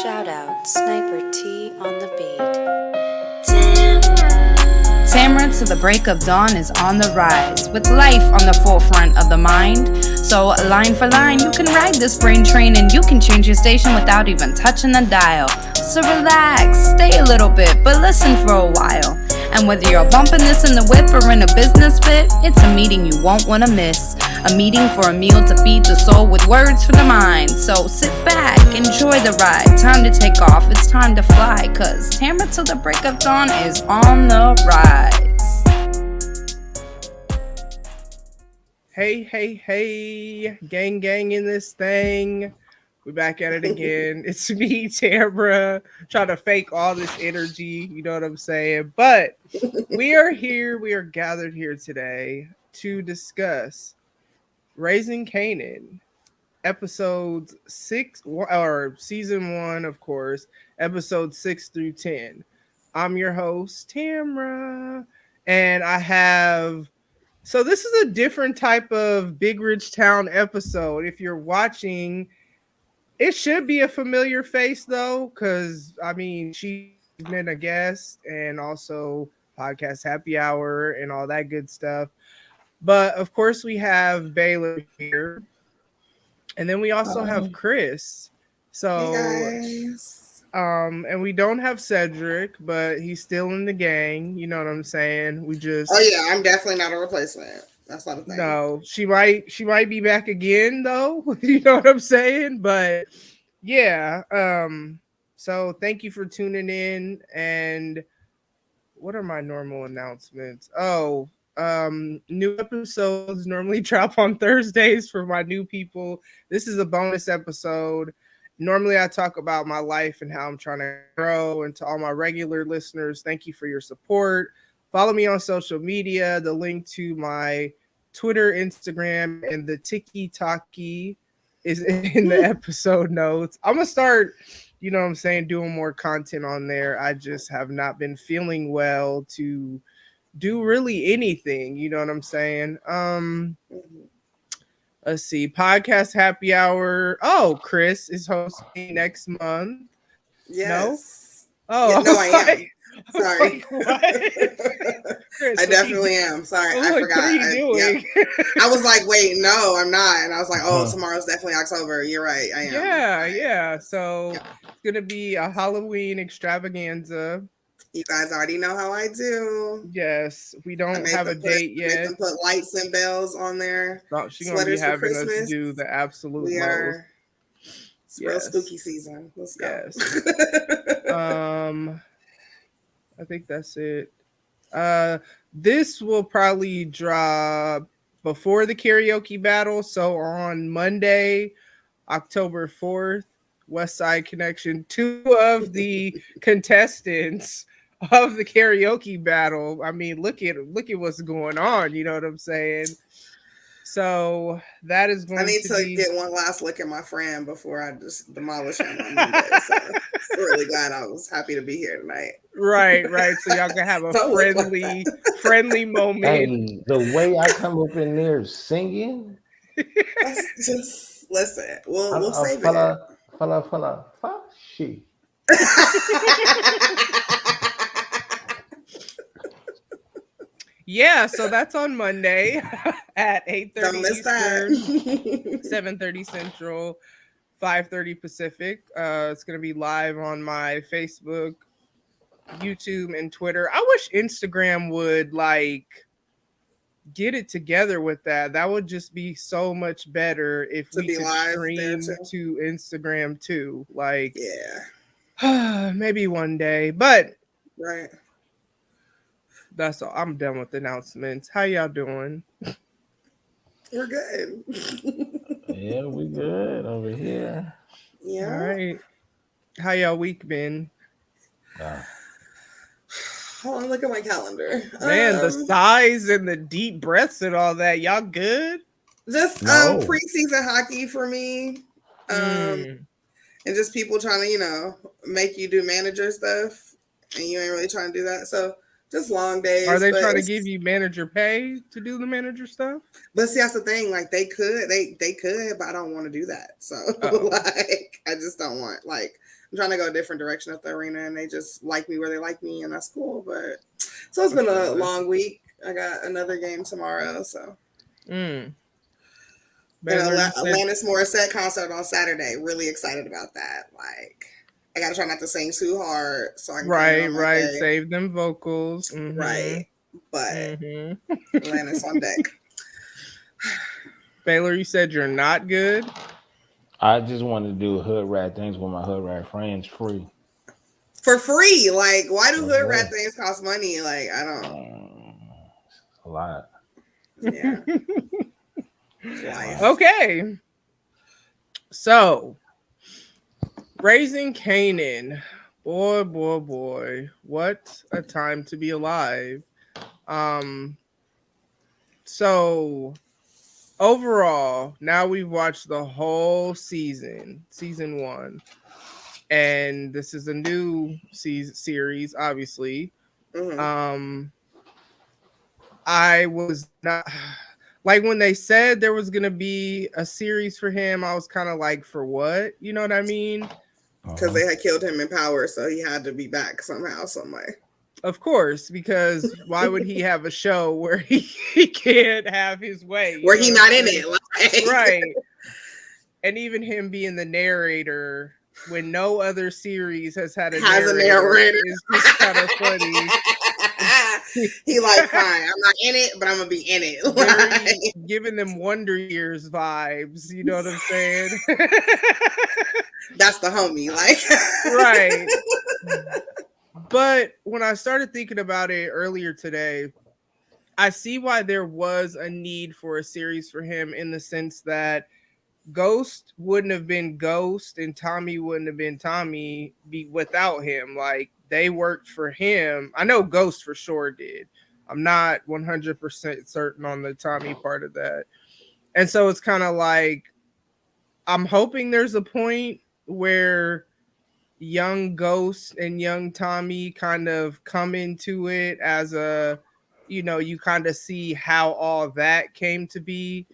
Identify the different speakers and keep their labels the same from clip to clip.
Speaker 1: Shout out Sniper T on the beat.
Speaker 2: Tamara to the break of dawn is on the rise, with life on the forefront of the mind. So line for line, you can ride this brain train and you can change your station without even touching the dial. So relax, stay a little bit, but listen for a while. And whether you're bumping this in the whip or in a business fit, it's a meeting you won't want to miss. A meeting for a meal to feed the soul with words for the mind. So sit back, enjoy the ride. Time to take off, it's time to fly. Cause Tamara till the break of dawn is on the rise.
Speaker 3: Hey, gang in this thing. We back at it again. It's me, Tamara, trying to fake all this energy, you know what I'm saying? But we are here, we are gathered here today to discuss Raising Kanan, episodes 6, or season 1, of course, episodes 6 through 10. I'm your host, Tamara, and I have... So this is a different type of Big Rich Town episode. If you're watching, it should be a familiar face though, because I mean she's been a guest and also podcast happy hour and all that good stuff. But of course we have Baylor here, and then we also have Khris. So
Speaker 4: hey guys.
Speaker 3: And we don't have Cedric, but he's still in the gang. You know what I'm saying? We just...
Speaker 4: Oh yeah, I'm definitely not a replacement. That's not a thing.
Speaker 3: No, she might be back again though. You know what I'm saying? But yeah. So thank you for tuning in. And what are my normal announcements? Oh, new episodes normally drop on Thursdays for my new people. This is a bonus episode. Normally I talk about my life and how I'm trying to grow. And to all my regular listeners, thank you for your support. Follow me on social media. The link to my Twitter, Instagram, and the TikTok is in the episode notes. I'm going to start, you know what I'm saying, doing more content on there. I just have not been feeling well to do really anything. You know what I'm saying? Let's see. Podcast happy hour. Oh, Khris is hosting next month.
Speaker 4: Yes.
Speaker 3: No? Oh,
Speaker 4: yeah, no, I am.
Speaker 3: like,
Speaker 4: Sorry.
Speaker 3: Khris,
Speaker 4: I definitely am. Sorry, I forgot.
Speaker 3: What are you doing?
Speaker 4: I was like, wait, no, I'm not. And I was like, oh, tomorrow's definitely October. You're right. I am.
Speaker 3: Yeah. So it's going to be a Halloween extravaganza.
Speaker 4: You guys already know how I do.
Speaker 3: Yes. We don't have a date yet.
Speaker 4: Make them put lights and bells on there.
Speaker 3: No, she's going to be having us do the absolute most.
Speaker 4: It's real spooky season. Let's go.
Speaker 3: Yes. I think that's it. This will probably drop before the karaoke battle. So on Monday, October 4th, West Side Connection, 2 of the contestants of the karaoke battle. I mean, look at what's going on. You know what I'm saying? So that is going to
Speaker 4: I need to get one last look at my friend before I just demolish him on Monday. So I'm really glad I was happy to be here tonight.
Speaker 3: Right. So y'all can have a friendly moment.
Speaker 5: Hey, the way I come up in there singing.
Speaker 4: Just listen. We'll save it.
Speaker 5: Fala, she.
Speaker 3: Yeah, so that's on Monday at 8:30 Eastern, 7:30 Central, 5:30 Pacific. It's going to be live on my Facebook, YouTube, and Twitter. I wish Instagram would get it together with that. That would just be so much better if we could stream to Instagram too. Maybe one day, but
Speaker 4: right.
Speaker 3: That's all. I'm done with the announcements. How y'all doing?
Speaker 4: We're good.
Speaker 5: Yeah, we good over here.
Speaker 4: Yeah.
Speaker 3: All right. How y'all week been?
Speaker 4: Hold on, look at my calendar.
Speaker 3: Man, the size and the deep breaths and all that. Y'all good?
Speaker 4: Just preseason hockey for me. And just people trying to, make you do manager stuff, and you ain't really trying to do that. So just long days.
Speaker 3: Are they trying to give you manager pay to do the manager stuff?
Speaker 4: But see, that's the thing. Like they could, but I don't want to do that. So I just don't want I'm trying to go a different direction at the arena, and they just like me where they like me, and that's cool. But so it's been a long week. I got another game tomorrow, so.
Speaker 3: Baylor,
Speaker 4: Alanis Morissette concert on Saturday. Really excited about that. Like, I gotta try not to sing too hard, so I can
Speaker 3: right. Save them vocals,
Speaker 4: right. But Alanis on deck.
Speaker 3: Baylor, you said you're not good.
Speaker 5: I just want to do hood rat things with my hood rat friends free.
Speaker 4: For free? Like, why do hood rat things cost money? Like, I don't.
Speaker 5: A lot.
Speaker 4: Yeah.
Speaker 3: Okay. So, Raising Kanan. Boy. What a time to be alive. So overall, now we've watched the whole season 1, and this is a new series, obviously. I was not like, when they said there was gonna be a series for him, I was kind of like, for what? You know what I mean?
Speaker 4: Because they had killed him in Power, so he had to be back somehow, some way.
Speaker 3: Of course, because why would he have a show where he can't have his way?
Speaker 4: Where he not in it. Like.
Speaker 3: Right. And even him being the narrator when no other series has had a narrator is just kind of funny.
Speaker 4: He like, fine, I'm not in it, but I'm gonna be in it. Like.
Speaker 3: Giving them Wonder Years vibes, you know what I'm saying?
Speaker 4: That's the homie, like.
Speaker 3: Right. But when I started thinking about it earlier today, I see why there was a need for a series for him, in the sense that Ghost wouldn't have been Ghost and Tommy wouldn't have been Tommy without him. Like, they worked for him. I know Ghost for sure did. I'm not 100% certain on the Tommy part of that. And so it's kind of like, I'm hoping there's a point where young Ghost and young Tommy kind of come into it as a, you kind of see how all that came to be.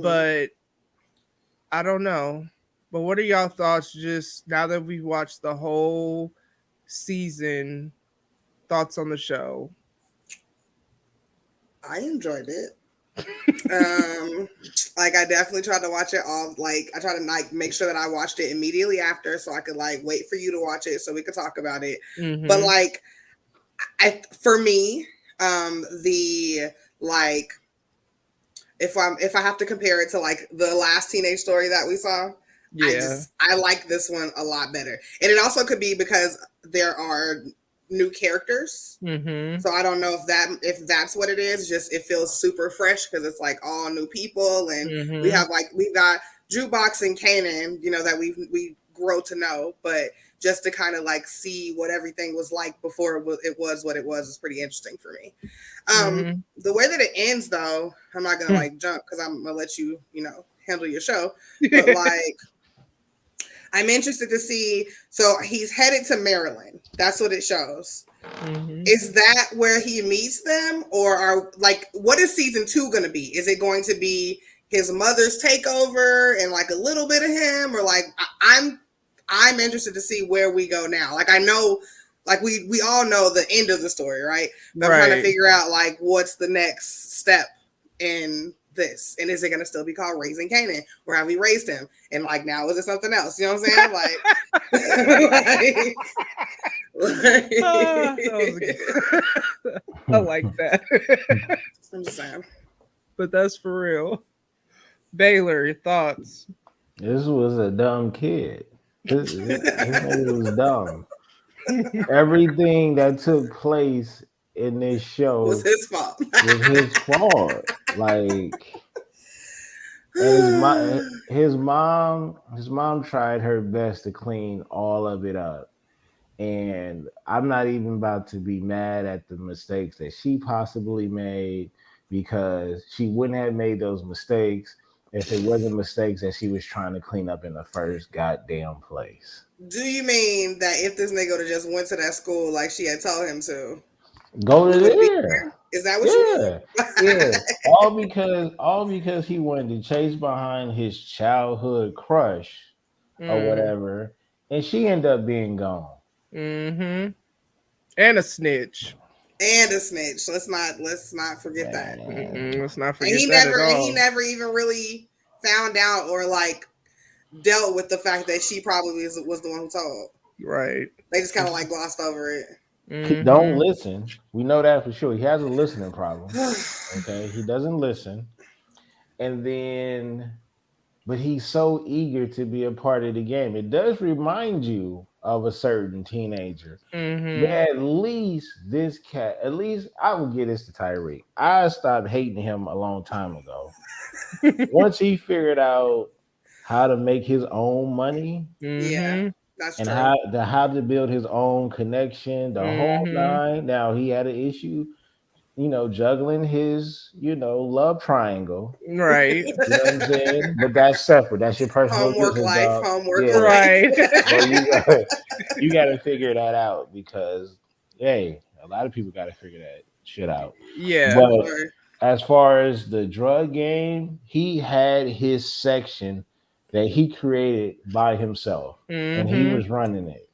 Speaker 3: But I don't know. But what are y'all thoughts, just now that we've watched the whole season? Thoughts on the show?
Speaker 4: I enjoyed it. Like, I definitely tried to watch it all. Like, I tried to like make sure that I watched it immediately after, so I could like wait for you to watch it so we could talk about it. But like, for me, the like, if I have to compare it to like the last Teenage Story that we saw, I like this one a lot better. And it also could be because there are new characters. So I don't know if that's what it is. Just it feels super fresh because it's like all new people, and we've got Jukebox and Kanan, that we grow to know, but just to kind of like see what everything was like before it was what it was is pretty interesting for me. The way that it ends, though, I'm not gonna like jump because I'm gonna let you handle your show, but like, I'm interested to see. So he's headed to Maryland. That's what it shows. Is that where he meets them, or what is season 2 going to be? Is it going to be his mother's takeover and like a little bit of him, or like I'm interested to see where we go now. Like, I know, like we all know the end of the story, right? But I'm trying to figure out like what's the next step in this, and is it going to still be called Raising Kanan, or have we raised him? And like, now is it something else? You know what I'm saying?
Speaker 3: I like that.
Speaker 4: I'm just saying.
Speaker 3: But that's for real. Baylor, your thoughts?
Speaker 5: This was a dumb kid. This nigga was dumb. Everything that took place in this show
Speaker 4: was his fault.
Speaker 5: Like, and his mom tried her best to clean all of it up. And I'm not even about to be mad at the mistakes that she possibly made, because she wouldn't have made those mistakes if it wasn't mistakes that she was trying to clean up in the first goddamn place.
Speaker 4: Do you mean that if this nigga would have just went to that school like she had told him to,
Speaker 5: go to there?
Speaker 4: Is that what you mean?
Speaker 5: Yeah. All because he wanted to chase behind his childhood crush or whatever, and she ended up being gone.
Speaker 3: Mm-hmm. And a snitch.
Speaker 4: And a snitch. Let's not forget that.
Speaker 3: Mm-mm, let's not
Speaker 4: And
Speaker 3: forget that at
Speaker 4: he
Speaker 3: all.
Speaker 4: never even really found out or like dealt with the fact that she probably was the one who told.
Speaker 3: Right.
Speaker 4: They just kind of like glossed over it.
Speaker 5: Don't
Speaker 3: Mm-hmm.
Speaker 5: listen. We know that for sure. He has a listening problem. Okay, he doesn't listen, and then, but he's so eager to be a part of the game. It does remind you of a certain teenager. But
Speaker 3: Mm-hmm.
Speaker 5: at least this cat, at least I will give this to Tyreek. I stopped hating him a long time ago. Once he figured out how to make his own money
Speaker 4: Yeah,
Speaker 3: Mm-hmm.
Speaker 4: that's
Speaker 5: and
Speaker 4: true.
Speaker 5: how to build his own connection, the whole
Speaker 3: Mm-hmm.
Speaker 5: nine. Now he had an issue, juggling his, love triangle.
Speaker 3: Right.
Speaker 5: You know what I'm saying? But that's separate. That's your personal
Speaker 4: Homework
Speaker 5: business,
Speaker 4: life,
Speaker 5: dog.
Speaker 4: homework
Speaker 5: Yeah.
Speaker 3: Right.
Speaker 5: Bro, you gotta figure that out because hey, a lot of people gotta figure that shit out.
Speaker 3: Yeah.
Speaker 4: for
Speaker 5: But
Speaker 4: sure.
Speaker 5: as far as the drug game, he had his section that he created by himself, and he
Speaker 3: Mm-hmm.
Speaker 5: was running it.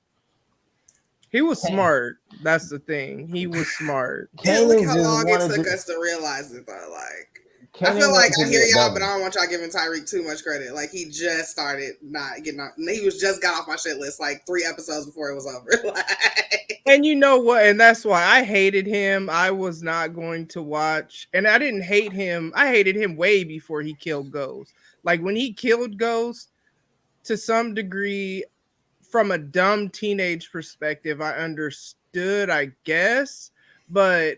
Speaker 3: He was smart. That's the thing. He was smart.
Speaker 4: Look
Speaker 5: Kanan
Speaker 4: how
Speaker 5: just
Speaker 4: long it
Speaker 5: wanted
Speaker 4: took
Speaker 5: to.
Speaker 4: us to realize it though. Like, I
Speaker 5: Kanan
Speaker 4: feel like
Speaker 5: wanted to
Speaker 4: I
Speaker 5: be
Speaker 4: hear
Speaker 5: a
Speaker 4: y'all, but I
Speaker 5: dummy.
Speaker 4: don't want y'all giving Tyreek too much credit. Like, he just started not getting off. He was just got off my shit list like 3 episodes before it was over. Like,
Speaker 3: And you know what? And that's why I hated him. I was not going to watch. And I didn't hate him. I hated him way before he killed Ghost. Like when he killed Ghost, to some degree, from a dumb teenage perspective, I understood, I guess. But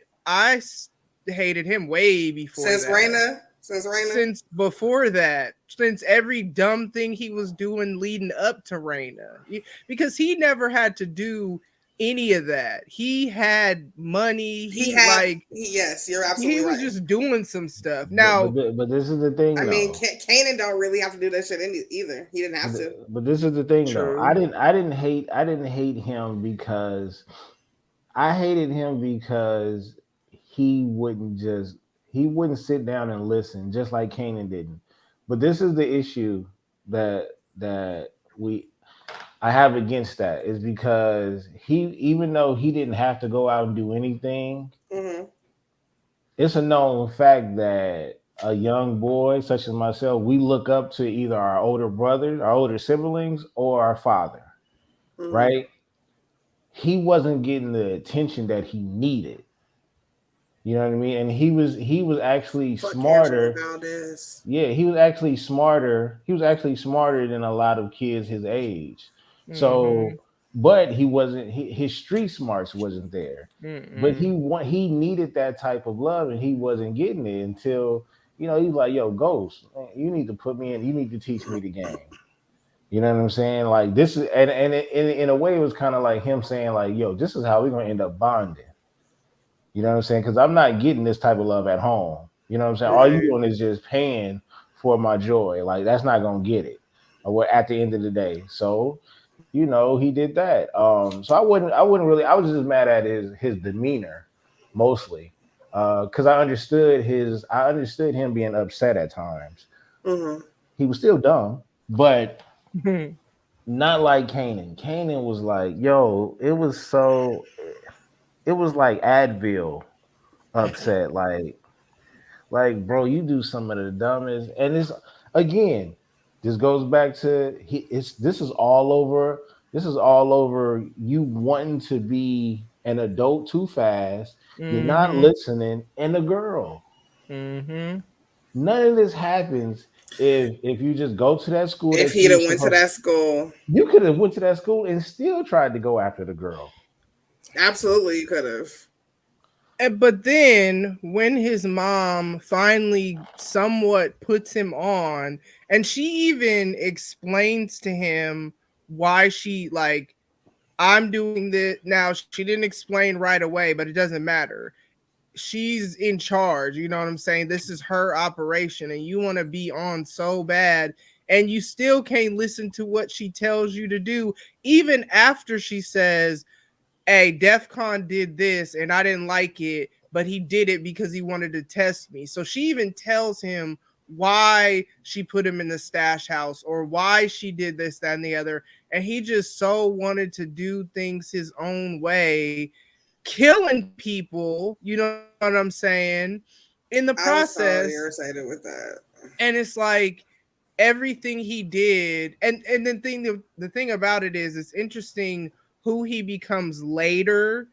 Speaker 3: hated him way before
Speaker 4: since
Speaker 3: that.
Speaker 4: Raina,
Speaker 3: Since before that, since every dumb thing he was doing leading up to Reina, because he never had to do any of that. He had money.
Speaker 4: yes, you're
Speaker 3: He
Speaker 4: absolutely
Speaker 3: was
Speaker 4: right.
Speaker 3: just doing some stuff.
Speaker 5: But but
Speaker 3: Now,
Speaker 5: but this is the
Speaker 4: I
Speaker 5: thing
Speaker 4: mean,
Speaker 5: though.
Speaker 4: Kanan don't really have to do that shit either. He didn't have to.
Speaker 5: But this is the thing though. I
Speaker 3: true.
Speaker 5: didn't I didn't hate I didn't hate him because I hated him because he wouldn't just he wouldn't sit down and listen, just like Kanan didn't. But this is the issue that we I have against that is because he even though he didn't have to go out and do anything,
Speaker 4: Mm-hmm.
Speaker 5: it's a known fact that a young boy such as myself, we look up to either our older brothers, our older siblings, or our father,
Speaker 4: Mm-hmm.
Speaker 5: right? He wasn't getting the attention that he needed. You know what I mean? And he was actually
Speaker 4: Fuck Angela
Speaker 5: smarter.
Speaker 4: Valdez.
Speaker 5: Yeah, he was actually smarter. He was actually smarter than a lot of kids his age.
Speaker 3: Mm-hmm.
Speaker 5: So, but he wasn't. His street smarts wasn't there. But
Speaker 3: Mm-mm.
Speaker 5: he needed that type of love, and he wasn't getting it until he's like, "Yo, Ghost, man, you need to put me in. You need to teach me the game." You know what I'm saying? Like this is, and in a way, it was kind of like him saying, like, "Yo, this is how we're gonna end up bonding." You know what I'm saying? Because I'm not getting this type of love at home. You know what I'm saying? All you
Speaker 4: Right.
Speaker 5: doing is just paying for my joy. Like that's not gonna get it. Or at the end of the day. So, he did that. So I wouldn't really I was just mad at his demeanor mostly. Because I understood him being upset at times.
Speaker 4: Mm-hmm.
Speaker 5: He was still dumb, but not like Kanan. Kanan was like, yo, it was like Advil upset. Like, bro, you do some of the dumbest, and it's again, this goes back to this is all over. This is all over you wanting to be an adult too fast. You're not
Speaker 3: Mm-hmm.
Speaker 5: listening, and a girl.
Speaker 3: Mm-hmm.
Speaker 5: None of this happens if you just go to that school
Speaker 4: If
Speaker 5: that
Speaker 4: he'd
Speaker 5: you were
Speaker 4: have went to
Speaker 5: supposed.
Speaker 4: that school,
Speaker 5: You could have went to that school and still tried to go after the girl.
Speaker 4: absolutely, you could have.
Speaker 3: But then when his mom finally somewhat puts him on, and she even explains to him why she like I'm doing this now. She didn't explain right away, but it doesn't matter. She's in charge. You know what I'm saying? This is her operation, and you want to be on so bad, and you still can't listen to what she tells you to do, even after she says, hey, DEFCON did this and I didn't like it, but he did it because he wanted to test me. So she even tells him why she put him in the stash house or why she did this, that, and the other. and he just so wanted to do things his own way, killing people, you know what I'm saying, in the
Speaker 4: I was so
Speaker 3: process.
Speaker 4: irritated with that.
Speaker 3: And it's like everything he did, and the thing about it is, it's interesting who he becomes later,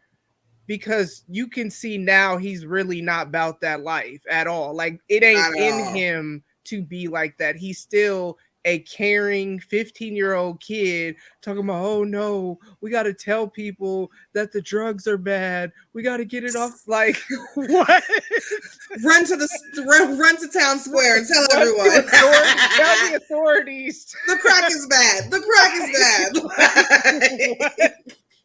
Speaker 3: because you can see now he's really not about that life at all. Like, it ain't in him to be like that. He's still a caring 15-year-old kid talking about, oh no, we got to tell people that the drugs are bad. We got to get it off. Like, what?
Speaker 4: Run to town square and tell everyone.
Speaker 3: Tell the authorities.
Speaker 4: The crack is bad. The crack is bad.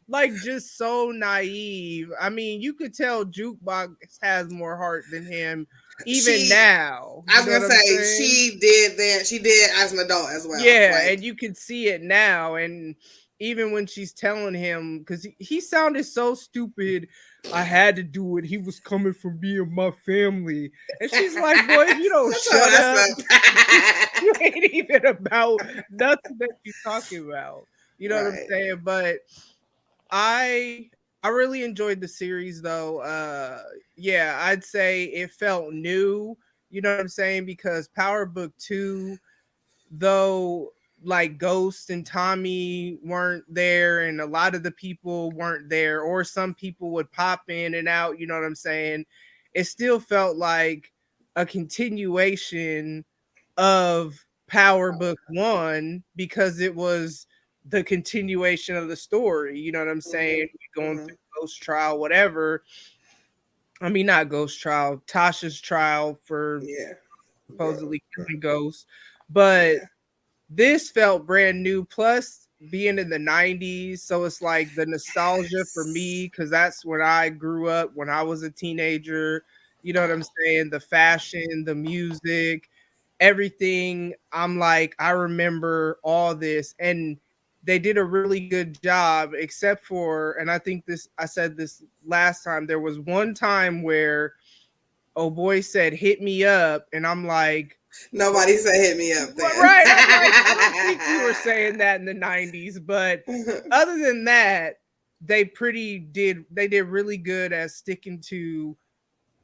Speaker 3: Like, just so naive. I mean, you could tell Jukebox has more heart than him, even now.
Speaker 4: I was gonna say she did as an adult as well.
Speaker 3: Yeah, and you can see it now. And even when she's telling him, because he sounded so stupid, I had to do it. He was coming from being my family. And she's like, boy, if you don't shut up, you ain't even about nothing that you're talking about. You know what I'm saying? But I really enjoyed the series, though. Yeah, I'd say it felt new. You know what I'm saying? Because Power Book 2, though, like Ghost and Tommy weren't there, and a lot of the people weren't there, or some people would pop in and out. You know what I'm saying? It still felt like a continuation of Power Book 1, because it was the continuation of the story. You know what I'm saying? Going through Ghost trial, whatever. I mean, not Ghost trial, Tasha's trial for supposedly killing Ghost. But this felt brand new. Plus, being in the 90s, so it's like the nostalgia for me, because that's when I grew up, when I was a teenager. You know what I'm saying? The fashion, the music, everything. I'm like, I remember all this. And they did a really good job, except for, and I think I said this last time, there was one time where oh boy said hit me up, and I'm like,
Speaker 4: nobody said hit me up then.
Speaker 3: Right. I'm like, I don't think you were saying that in the 90s. But other than that, they did really good at sticking to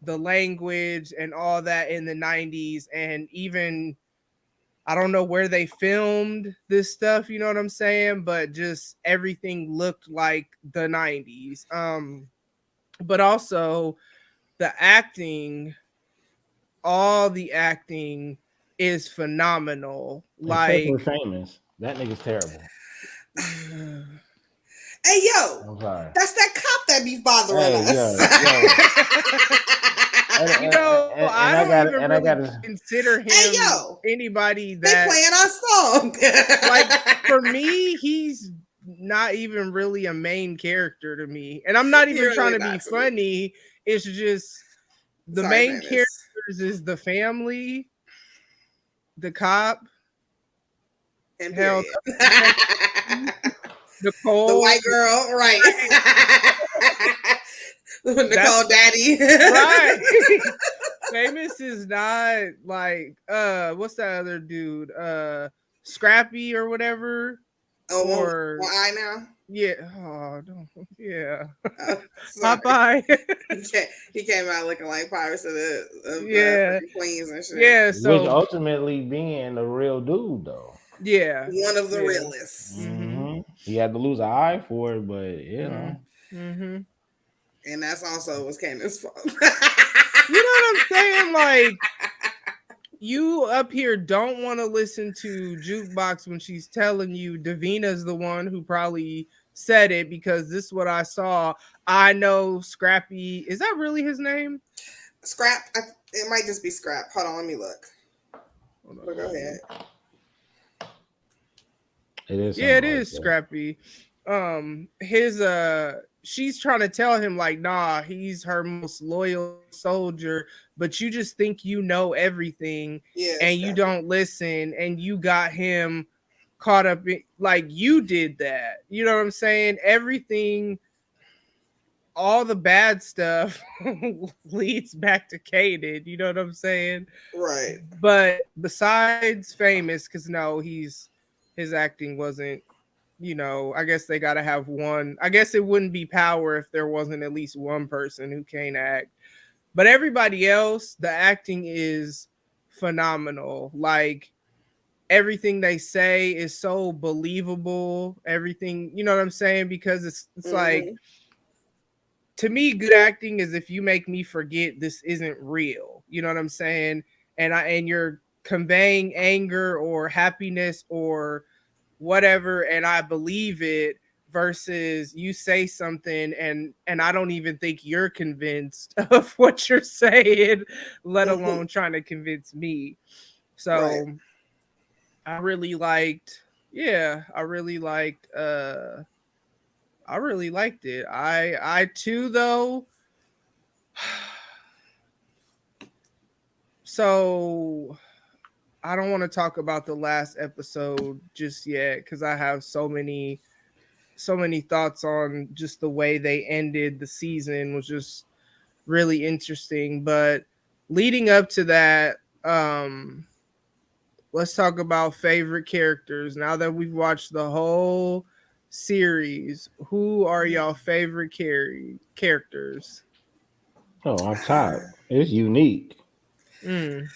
Speaker 3: the language and all that in the 90s. And even, I don't know where they filmed this stuff, you know what I'm saying? But just everything looked like the 90s. But also the acting, all the acting is phenomenal. Like,
Speaker 5: except for Famous. That nigga's terrible.
Speaker 4: Hey, yo,
Speaker 5: I'm sorry.
Speaker 4: That's that cop that be bothering us.
Speaker 3: You know, I don't even really consider him anybody that
Speaker 4: they playing our song.
Speaker 3: Like, for me, he's not even really a main character to me, and I'm not even trying to be funny. It's just the main characters is the family, the cop,
Speaker 4: and
Speaker 3: Nicole,
Speaker 4: the white girl, right? Nicole Daddy,
Speaker 3: right? Famous is not like what's that other dude? Scrappy or whatever.
Speaker 4: Oh, or I now.
Speaker 3: Yeah. Oh, no. Yeah. Popeye.
Speaker 4: He came out looking like Pirates of the Queens and shit.
Speaker 3: Yeah. So,
Speaker 5: which ultimately being a real dude, though.
Speaker 3: Yeah.
Speaker 4: One of the realists.
Speaker 5: Mm-hmm. He had to lose an eye for it, but you know.
Speaker 3: Mm-hmm.
Speaker 4: And that's also was Kanan's fault.
Speaker 3: You know what I'm saying? Like, you up here don't want to listen to Jukebox when she's telling you Davina's the one who probably said it, because this is what I saw. I know Scrappy. Is that really his name?
Speaker 4: Scrap. It might just be Scrap. Hold on, let me look. But go ahead.
Speaker 5: It is.
Speaker 3: Yeah, it is Scrappy. She's trying to tell him, like, nah, he's her most loyal soldier, but you just think you know everything, and you don't listen, and you got him caught up in, like, you did that. You know what I'm saying? Everything, all the bad stuff leads back to Kanan. You know what I'm saying?
Speaker 4: Right.
Speaker 3: But besides Famous, because no, his acting wasn't I guess they got to have one. I guess it wouldn't be Power if there wasn't at least one person who can't act. But everybody else, the acting is phenomenal. Like everything they say is so believable. Everything, you know what I'm saying? Because it's like, to me, good acting is if you make me forget this isn't real. You know what I'm saying? And you're conveying anger or happiness or whatever, and I believe it, versus you say something and I don't even think you're convinced of what you're saying, let alone trying to convince me. So
Speaker 4: Right.
Speaker 3: I really liked, yeah, I really liked it. I too though. So I don't want to talk about the last episode just yet because I have so many thoughts on just the way they ended the season was just really interesting. But leading up to that, let's talk about favorite characters. Now that we've watched the whole series, who are y'all favorite characters?
Speaker 5: Oh, off top, it's Unique.
Speaker 3: Mm.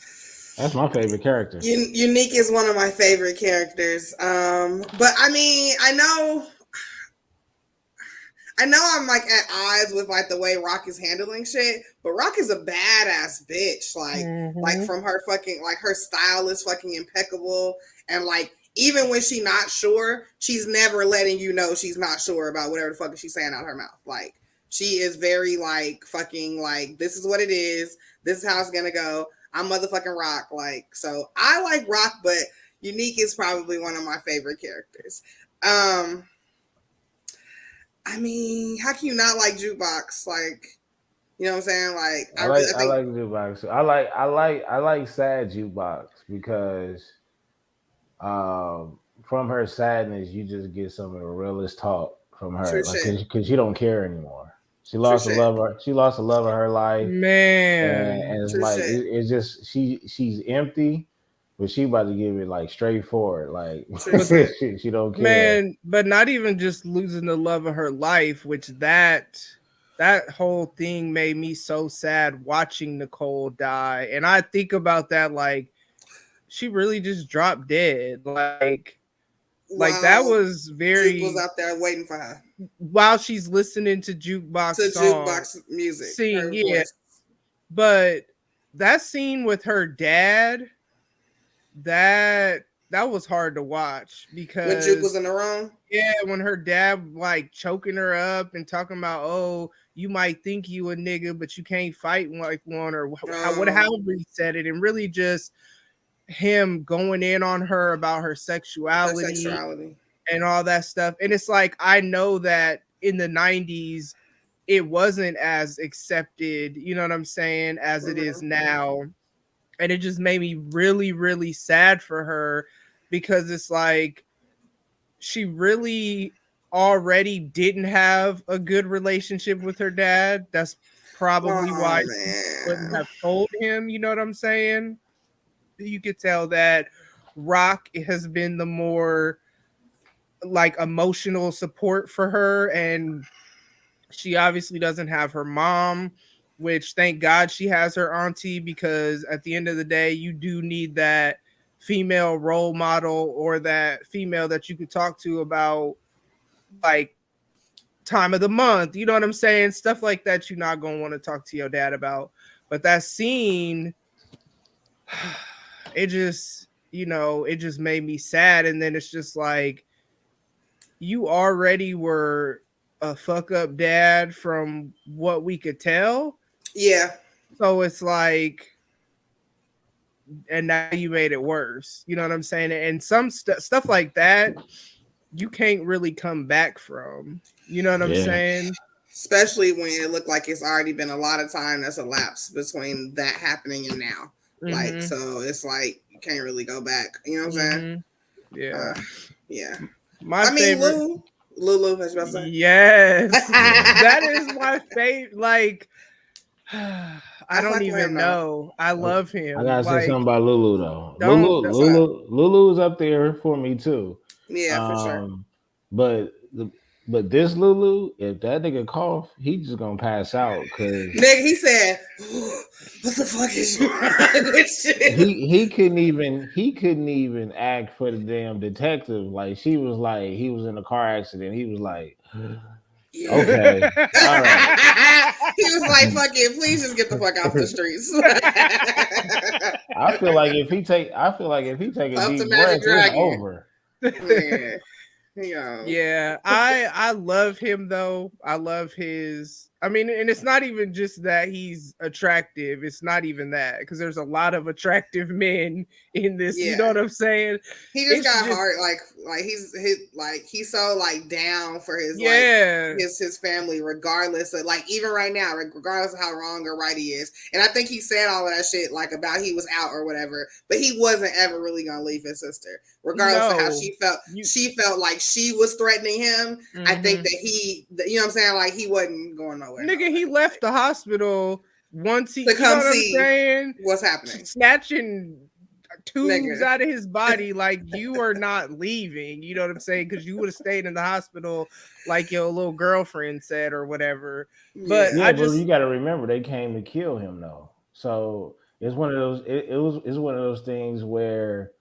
Speaker 5: That's my favorite character.
Speaker 4: Unique is one of my favorite characters. But I mean, I know I'm like at odds with like the way Rock is handling shit, but Rock is a badass bitch. Like from her fucking, like her style is fucking impeccable, and like even when she's not sure, she's never letting you know she's not sure about whatever the fuck she's saying out of her mouth. Like she is very like fucking like, this is what it is. This is how it's gonna go. I'm motherfucking Rock. Like, so I like Rock, but Unique is probably one of my favorite characters. I mean, how can you not like Jukebox? Like, you know what I'm saying? Like,
Speaker 5: I like Jukebox. I like sad Jukebox because from her sadness you just get some of the realest talk from her. Like, because she don't care anymore. She lost the love of her life,
Speaker 3: man,
Speaker 5: and it's like it's just she's empty, but she about to give it like straightforward. Like she don't care,
Speaker 3: man. But not even just losing the love of her life, which that whole thing made me so sad watching Nicole die. And I think about that, like she really just dropped dead. Like that was very.
Speaker 4: Juke was out there waiting for her
Speaker 3: while she's listening to jukebox
Speaker 4: music.
Speaker 3: Sing, yeah. Voice. But that scene with her dad, that was hard to watch because
Speaker 4: when Juke was in the room.
Speaker 3: Yeah, when her dad like choking her up and talking about, oh, you might think you a nigga, but you can't fight like one, or however he said it, and really just him going in on her about her sexuality and all that stuff. And it's like, I know that in the 90s it wasn't as accepted, you know what I'm saying, as it is now. And it just made me really, really sad for her because it's like she really already didn't have a good relationship with her dad. That's probably why she wouldn't have told him, you know what I'm saying? You could tell that Rock has been the more like emotional support for her, and she obviously doesn't have her mom, which thank God she has her auntie, because at the end of the day you do need that female role model or that female that you could talk to about like time of the month, you know what I'm saying, stuff like that you're not going to want to talk to your dad about. But that scene, it just, it just made me sad. And then it's just like, you already were a fuck up dad from what we could tell.
Speaker 4: Yeah.
Speaker 3: So it's like, and now you made it worse. You know what I'm saying? And some stuff like that, you can't really come back from. You know what I'm saying?
Speaker 4: Especially when it looked like it's already been a lot of time that's elapsed between that happening and now. Like, so it's like you can't really go back. You know what I'm saying?
Speaker 3: Yeah.
Speaker 4: Yeah.
Speaker 3: My favorite.
Speaker 4: Lulu, as you say.
Speaker 3: Yes. That is my favorite. Like, I don't even know. I love him.
Speaker 5: I gotta say something about Lulu though. Lulu's up there for me too.
Speaker 4: Yeah, for sure.
Speaker 5: But but this Lulu, if that nigga cough, he just gonna pass out because
Speaker 4: Nigga, he said, "What the fuck is you on this shit?"
Speaker 5: he couldn't even act for the damn detective. Like she was like he was in a car accident. He was like,
Speaker 4: Yeah.
Speaker 5: okay, all right.
Speaker 4: He was like, "Fuck it, please just get the fuck off the streets."
Speaker 5: I feel like if he take a
Speaker 4: Up the
Speaker 5: deep
Speaker 4: Magic
Speaker 5: breath, it's
Speaker 4: Dragon.
Speaker 5: over.
Speaker 4: Yeah. Yeah.
Speaker 3: Yeah, I love him though. I love his. I mean, and it's not even just that he's attractive. It's not even that because there's a lot of attractive men in this. You know
Speaker 4: Yeah.
Speaker 3: what I'm saying?
Speaker 4: He just
Speaker 3: It's
Speaker 4: got
Speaker 3: just
Speaker 4: heart like he's so like down for his
Speaker 3: yeah.
Speaker 4: like his family regardless of like even right now regardless of how wrong or right he is. And I think he said all of that shit like about he was out or whatever, but he wasn't ever really gonna leave his sister regardless of how
Speaker 3: No.
Speaker 4: she felt. She felt like she was threatening him. I think
Speaker 3: Mhm.
Speaker 4: that you know what I'm saying, like he wasn't going nowhere.
Speaker 3: Nigga, he left the hospital once he
Speaker 4: To
Speaker 3: you know
Speaker 4: come
Speaker 3: what I'm
Speaker 4: see
Speaker 3: saying?
Speaker 4: what's happening.
Speaker 3: Snatching tubes
Speaker 4: Nigga.
Speaker 3: out of his body, like you are not leaving. You know what I'm saying? Because you would have stayed in the hospital, like your little girlfriend said or whatever. But
Speaker 4: Yeah.
Speaker 5: Yeah,
Speaker 3: I
Speaker 5: but you
Speaker 3: just
Speaker 5: got to remember they came to kill him though. So it's one of those. It's one of those things where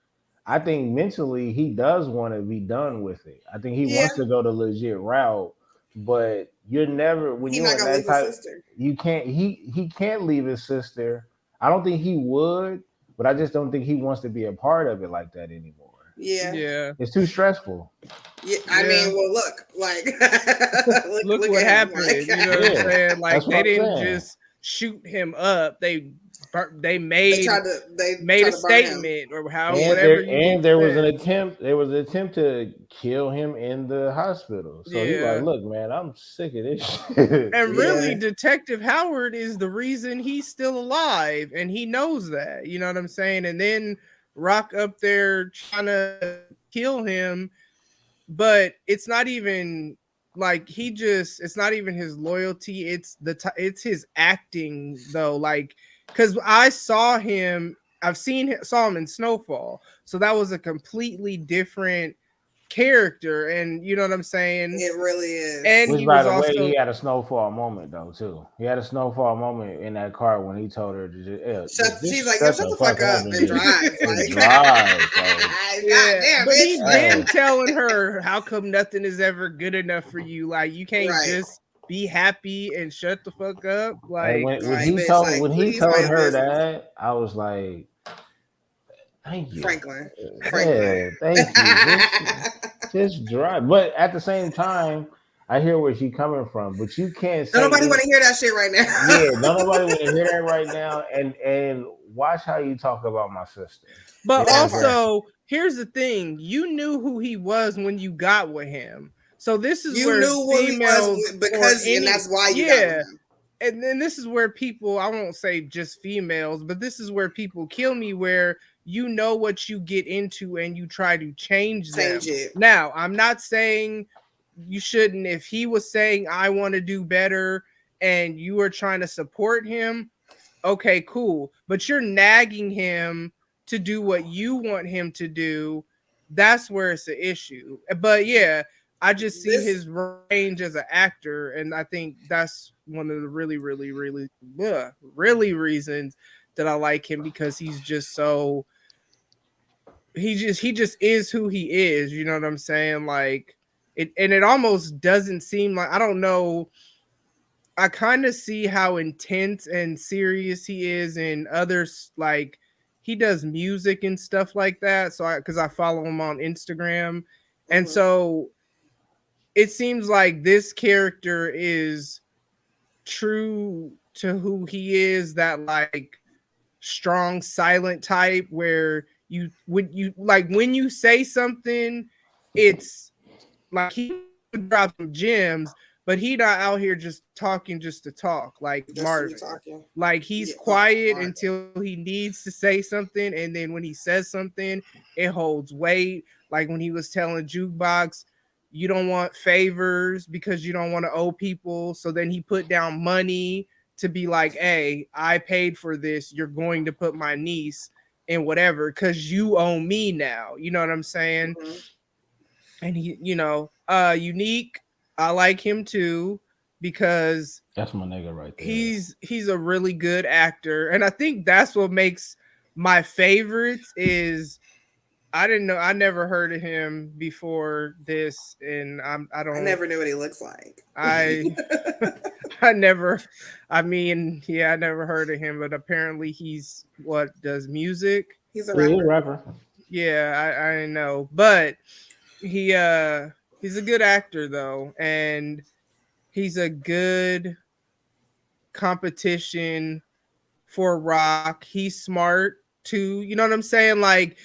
Speaker 5: I think mentally he does want to be done with it. I think he
Speaker 4: Yeah.
Speaker 5: wants to go the legit route, but you're never when
Speaker 4: He's
Speaker 5: you're
Speaker 4: not
Speaker 5: in
Speaker 4: gonna
Speaker 5: that
Speaker 4: leave his
Speaker 5: type.
Speaker 4: sister.
Speaker 5: You can't. He can't leave his sister. I don't think he would, but I just don't think he wants to be a part of it like that anymore.
Speaker 4: Yeah.
Speaker 3: yeah.
Speaker 5: It's too stressful.
Speaker 4: Yeah, I
Speaker 3: Yeah.
Speaker 4: mean, well, look, like,
Speaker 3: Look
Speaker 4: look
Speaker 3: what
Speaker 4: at him,
Speaker 3: happened.
Speaker 4: like,
Speaker 3: You know what I'm
Speaker 5: Yeah,
Speaker 3: saying?
Speaker 5: that's
Speaker 3: Like
Speaker 5: what
Speaker 3: they
Speaker 5: I'm
Speaker 3: didn't
Speaker 5: saying.
Speaker 3: just shoot him up. They
Speaker 4: they
Speaker 3: made
Speaker 4: tried
Speaker 3: a
Speaker 4: to burn him.
Speaker 3: statement or how
Speaker 4: Yeah,
Speaker 3: whatever you need to
Speaker 5: There was an
Speaker 3: say.
Speaker 5: attempt. There was an attempt to kill him in the hospital. So he like,
Speaker 3: Yeah.
Speaker 5: look, man, I'm sick of this shit.
Speaker 3: And really,
Speaker 4: yeah,
Speaker 3: Detective Howard is the reason he's still alive, and he knows that. You know what I'm saying? And then Rock up there trying to kill him, but it's not even like it's not even his loyalty. It's his acting though. Like, because saw him in Snowfall, so that was a completely different character, and you know what I'm saying.
Speaker 4: it really is.
Speaker 3: And
Speaker 5: Which,
Speaker 3: he
Speaker 5: by
Speaker 3: was
Speaker 5: the way, he
Speaker 3: also
Speaker 5: had a snowfall moment though too. He had a snowfall moment in that car when he told her to
Speaker 4: She's like, yo,
Speaker 5: shut
Speaker 4: shut
Speaker 5: the
Speaker 4: the
Speaker 5: fuck
Speaker 4: fuck
Speaker 5: up
Speaker 4: up
Speaker 5: and
Speaker 4: and drive,
Speaker 5: just
Speaker 4: like,
Speaker 5: drive. Like,
Speaker 3: yeah,
Speaker 4: goddamn,
Speaker 3: but he's been
Speaker 5: hey,
Speaker 3: telling her how come nothing is ever good enough for you. Like you can't
Speaker 4: right,
Speaker 3: just be happy and shut the fuck up.
Speaker 5: and
Speaker 3: Like
Speaker 4: like, bitch, like,
Speaker 5: when he
Speaker 4: please mind
Speaker 5: told
Speaker 4: your
Speaker 5: her
Speaker 4: business,
Speaker 5: that, I was like, thank you.
Speaker 4: Franklin, Franklin.
Speaker 5: Yeah, thank you. Just drive. But at the same time, I hear where she's coming from. But you can't
Speaker 4: Don't
Speaker 5: say
Speaker 4: nobody
Speaker 5: it.
Speaker 4: want to hear that shit right now.
Speaker 5: Yeah, don't nobody want to hear that right now. And watch how you talk about my sister.
Speaker 3: but
Speaker 4: That
Speaker 5: Because
Speaker 4: part.
Speaker 3: also here's the thing, you knew who he was when you got with him. So this is
Speaker 4: You
Speaker 3: where
Speaker 4: knew what he
Speaker 3: females
Speaker 4: was
Speaker 3: or
Speaker 4: because, and
Speaker 3: any
Speaker 4: that's why you got with
Speaker 3: yeah,
Speaker 4: him.
Speaker 3: and then this is where people, I won't say just females, but this is where people kill me, where you know what you get into and you try to change them.
Speaker 4: Change it.
Speaker 3: Now, I'm not saying you shouldn't. If he was saying I want to do better and you are trying to support him, okay, cool. But you're nagging him to do what you want him to do. That's where it's an issue. But yeah, I just see
Speaker 4: This
Speaker 3: his range as an actor, and I think that's one of the really reasons that I like him, because he's just so he just is who he is. You know what I'm saying? Like it, and it almost doesn't seem like, I don't know. I kind of see how intense and serious he is in others. Like he does music and stuff like that. So because I follow him on Instagram, and
Speaker 4: mhm.
Speaker 3: so it seems like this character is true to who he is, that like strong silent type where you like when you say something, it's like he would drop some gems, but he not out here just talking just to talk like
Speaker 4: Just to be
Speaker 3: Marvin.
Speaker 4: talking.
Speaker 3: Like he's
Speaker 4: Yeah. Oh,
Speaker 3: quiet
Speaker 4: Marvin.
Speaker 3: until he needs to say something, and then when he says something, it holds weight. Like when he was telling Jukebox, you don't want favors because you don't want to owe people. So then he put down money to be like, hey, I paid for this. You're going to put my niece in whatever because you owe me now. You know what I'm saying?
Speaker 4: Mhm.
Speaker 3: And Unique, I like him too because
Speaker 5: That's my nigga right there.
Speaker 3: he's a really good actor, and I think that's what makes my favorites is I didn't know I never heard of him before this, and I
Speaker 4: I
Speaker 3: don't
Speaker 4: never knew what he looks like.
Speaker 3: I I never I mean yeah I never heard of him, but apparently he's what does music.
Speaker 4: He's a
Speaker 5: Yeah, he a
Speaker 4: rapper.
Speaker 5: rapper.
Speaker 3: Yeah, I know, but he he's a good actor though, and he's a good competition for Rock. He's smart too. You know what I'm saying? Like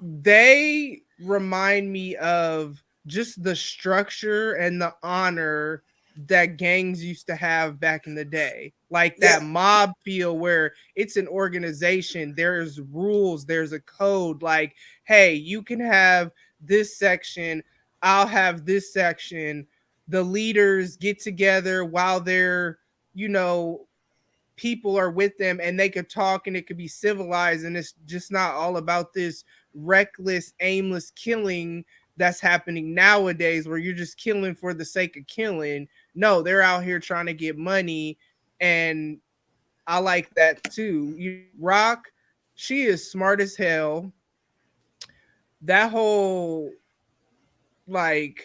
Speaker 3: they remind me of just the structure and the honor that gangs used to have back in the day. Like
Speaker 4: Yep.
Speaker 3: that mob feel where it's an organization, there's rules, there's a code. Like, hey, you can have this section, I'll have this section. The leaders get together while they're, you know, people are with them and they could talk and it could be civilized and it's just not all about this reckless aimless killing that's happening nowadays where you're just killing for the sake of killing. No, they're out here trying to get money, and I like that too. Rock, she is smart as hell. That whole like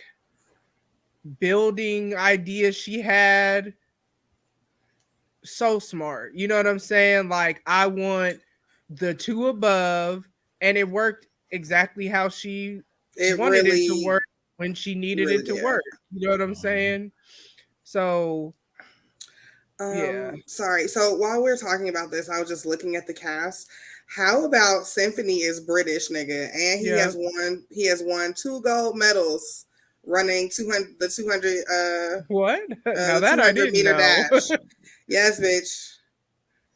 Speaker 3: building idea she had, so smart. You know what I'm saying? Like I want the two above, and it worked exactly how she
Speaker 4: It
Speaker 3: wanted it to
Speaker 4: really,
Speaker 3: work when she needed
Speaker 4: really
Speaker 3: it to
Speaker 4: did.
Speaker 3: work. You know what I'm saying? So yeah.
Speaker 4: Sorry. So while we're talking about this, I was just looking at the cast. How about Symphony is British, nigga, and
Speaker 3: Yeah.
Speaker 4: he has won 2 gold medals running 200
Speaker 3: What? Now
Speaker 4: the
Speaker 3: that I
Speaker 4: 200
Speaker 3: didn't
Speaker 4: meter
Speaker 3: know.
Speaker 4: dash. Yes, bitch.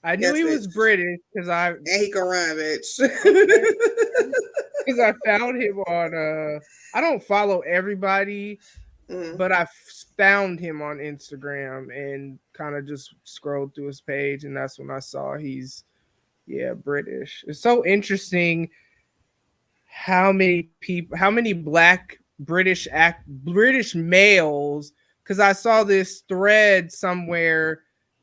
Speaker 3: I knew
Speaker 4: Yes,
Speaker 3: he was
Speaker 4: bitch.
Speaker 3: British because I
Speaker 4: And he can run, bitch.
Speaker 3: okay because I found him on I don't follow everybody,
Speaker 4: Mhm.
Speaker 3: but found him on Instagram and kind of just scrolled through his page, and that's when I saw he's yeah British. It's so interesting how many black British males, because I saw this thread somewhere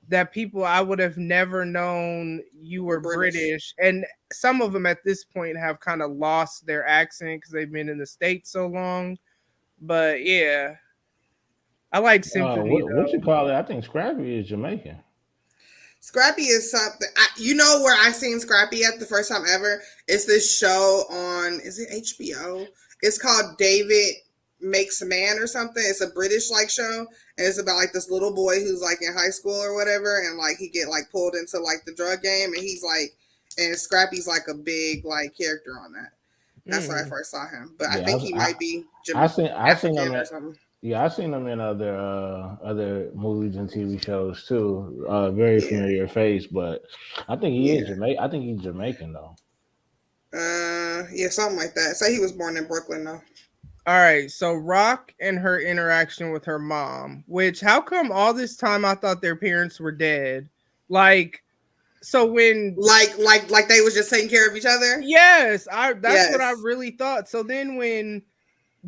Speaker 3: that people I would have never known you
Speaker 4: We're
Speaker 3: were
Speaker 4: British.
Speaker 3: British, and some of them at this point have kind of lost their accent because they've been in the States so long. But yeah, I like Symphony
Speaker 5: What you
Speaker 3: though.
Speaker 5: call it? I think Scrappy is Jamaican.
Speaker 4: Scrappy is something. You know where I seen Scrappy at the first time ever? It's this show on, is it HBO? It's called David Makes a Man or something. It's a British like show, and it's about like this little boy who's like in high school or whatever, and like he get like pulled into like the drug game, and he's like, and Scrappy's like a big like character on that. That's where I
Speaker 3: Mm.
Speaker 4: first saw him, but I
Speaker 5: Yeah,
Speaker 4: think he might be
Speaker 5: I seen him
Speaker 4: African or
Speaker 5: in
Speaker 4: something.
Speaker 5: yeah, I seen him in other movies and TV shows too. Very
Speaker 4: Yeah,
Speaker 5: familiar face, but I think he is
Speaker 4: yeah.
Speaker 5: Jamaican. I think he's Jamaican though.
Speaker 4: Yeah, something like that. Say he was born in Brooklyn though.
Speaker 3: All right, so Rock and her interaction with her mom, which how come all this time I thought their parents were dead? Like, so when
Speaker 4: Like they was just taking care of each other.
Speaker 3: yes, I that's what I
Speaker 4: Yes.
Speaker 3: really thought. So then when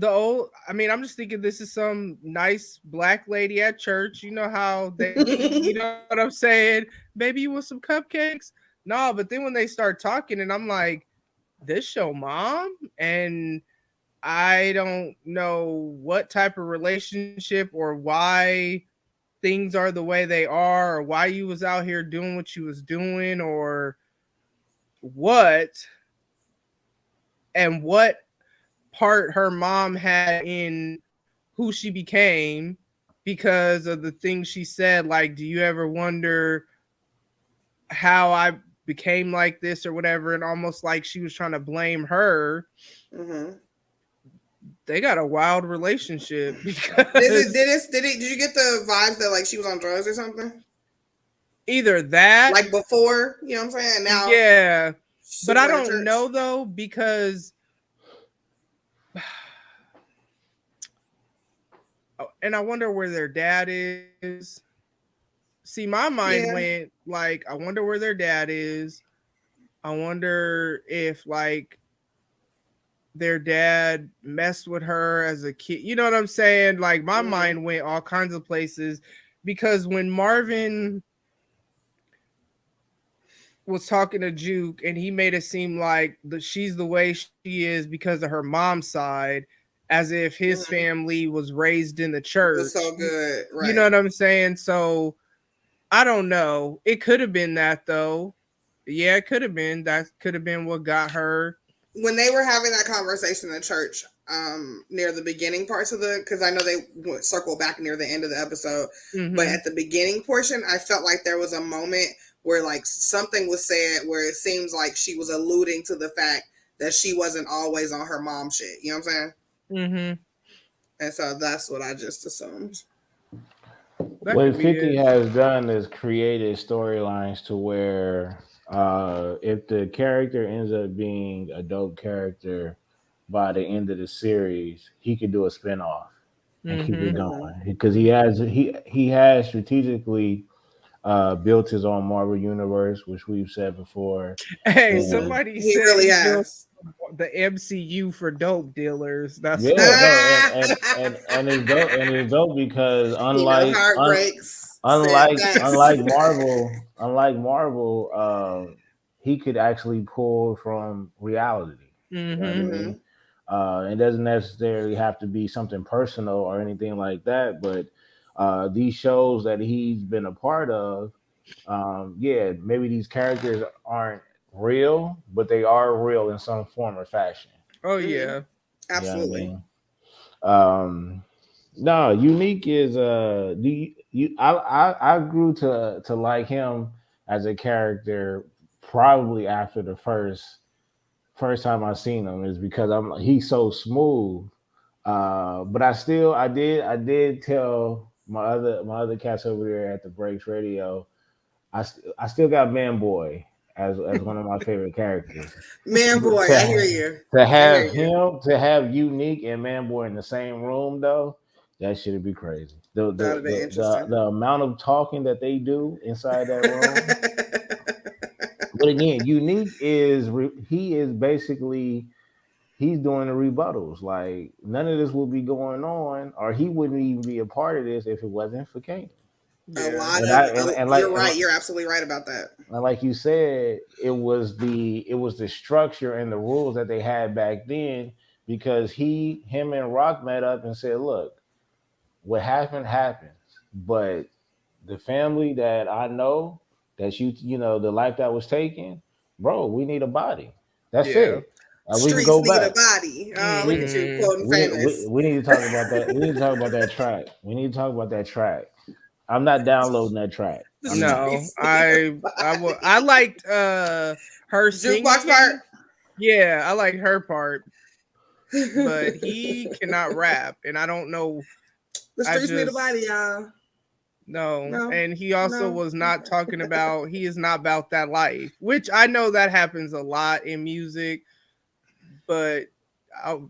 Speaker 3: I mean, I'm just thinking this is some nice black lady at church. You know how they be, you know what I'm saying? Maybe you want some cupcakes? No, but then when they start talking, and I'm like, this your mom? And I don't know what type of relationship or why things are the way they are or why you was out here doing what you was doing or what and what part her mom had in who she became because of the things she said, like do you ever wonder how I became like this or whatever, and almost like she was trying to blame her.
Speaker 4: Mm-hmm.
Speaker 3: They got a wild relationship
Speaker 4: Is it?
Speaker 3: because
Speaker 4: Did you get the vibes that like she was on drugs or something?
Speaker 3: either that,
Speaker 4: Like before, you know what I'm saying? Now
Speaker 3: yeah, but
Speaker 4: she's
Speaker 3: I
Speaker 4: going to
Speaker 3: don't know
Speaker 4: church.
Speaker 3: though because and I wonder where their dad is. See, my mind
Speaker 4: Yeah.
Speaker 3: went like, I wonder where their dad is. I wonder if like their dad messed with her as a kid. You know what I'm saying? Like my mind went all kinds of places because when Marvin was talking to Juke and he made it seem like she's the way she is because of her mom's side, as if his family was raised in the church.
Speaker 4: That's so good, right?
Speaker 3: You know what I'm saying? So I don't know. It could have been that though. Yeah, it could have been. That could have been what got her.
Speaker 4: When they were having that conversation in church, near the beginning parts of because I know they went circle back near the end of the episode, but at the beginning portion, I felt like there was a moment where like something was said where it seems like she was alluding to the fact that she wasn't always on her mom shit. You know what I'm saying? And so that's what I just assumed.
Speaker 5: What 50 has done is created storylines to where if the character ends up being a dope character by the end of the series, he could do a spinoff and keep it going because he has strategically built his own Marvel universe, which we've said before.
Speaker 3: Hey, somebody
Speaker 4: he
Speaker 3: said
Speaker 4: really has
Speaker 3: the MCU for dope dealers. That's
Speaker 5: and it's dope because unlike Marvel, he could actually pull from reality. You know what I mean? It doesn't necessarily have to be something personal or anything like that, but these shows that he's been a part of, maybe these characters aren't real, but they are real in some form or fashion.
Speaker 3: Oh yeah,
Speaker 4: absolutely.
Speaker 5: You know I mean? No, Unique is I grew to like him as a character probably after the first time I seen him is because he's so smooth. But I did tell my other cats over there at the Breaks Radio, I still got Man Boy as one of my favorite characters.
Speaker 4: Man Boy, I hear you.
Speaker 5: To have Unique and Man Boy in the same room though, that should be crazy. The amount of talking that they do inside that room. But again, Unique is basically he's doing the rebuttals. Like none of this would be going on, or he wouldn't even be a part of this if it wasn't for Kanan.
Speaker 4: You're right. You're absolutely right about that.
Speaker 5: And like you said, it was the structure and the rules that they had back then because him and Rock met up and said, "Look, what happens, but the family that I know that the life that was taken, bro, we need a body. That's it.
Speaker 4: We can go back. A body. Look at you quoting famous.
Speaker 5: We need to talk about that. We need to talk about that track. We need to talk about that track. I'm not downloading that track.
Speaker 3: No, I liked her singing
Speaker 4: part.
Speaker 3: Yeah, I like her part, but he cannot rap, and I don't know.
Speaker 4: The streets need a body, y'all.
Speaker 3: No, and he also was not talking about. He is not about that life, which I know that happens a lot in music, but I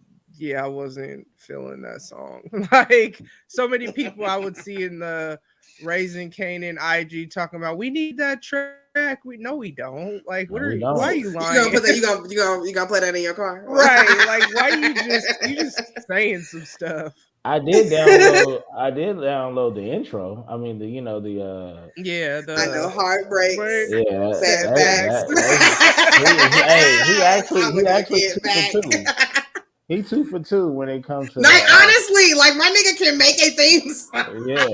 Speaker 3: wasn't feeling that song. Like so many people I would see in the Raising Kanan IG talking about we need that track. We don't. Like what why are you lying?
Speaker 4: You gonna play that in your car?
Speaker 3: Right. Like why you just saying some stuff.
Speaker 5: I did download the intro. I mean I
Speaker 4: know heartbreaks.
Speaker 5: Yeah,
Speaker 4: setbacks.
Speaker 5: He actually 2 for 2. He 2 for 2 when it comes to
Speaker 4: honestly, like my nigga can make a theme song.
Speaker 5: Yeah.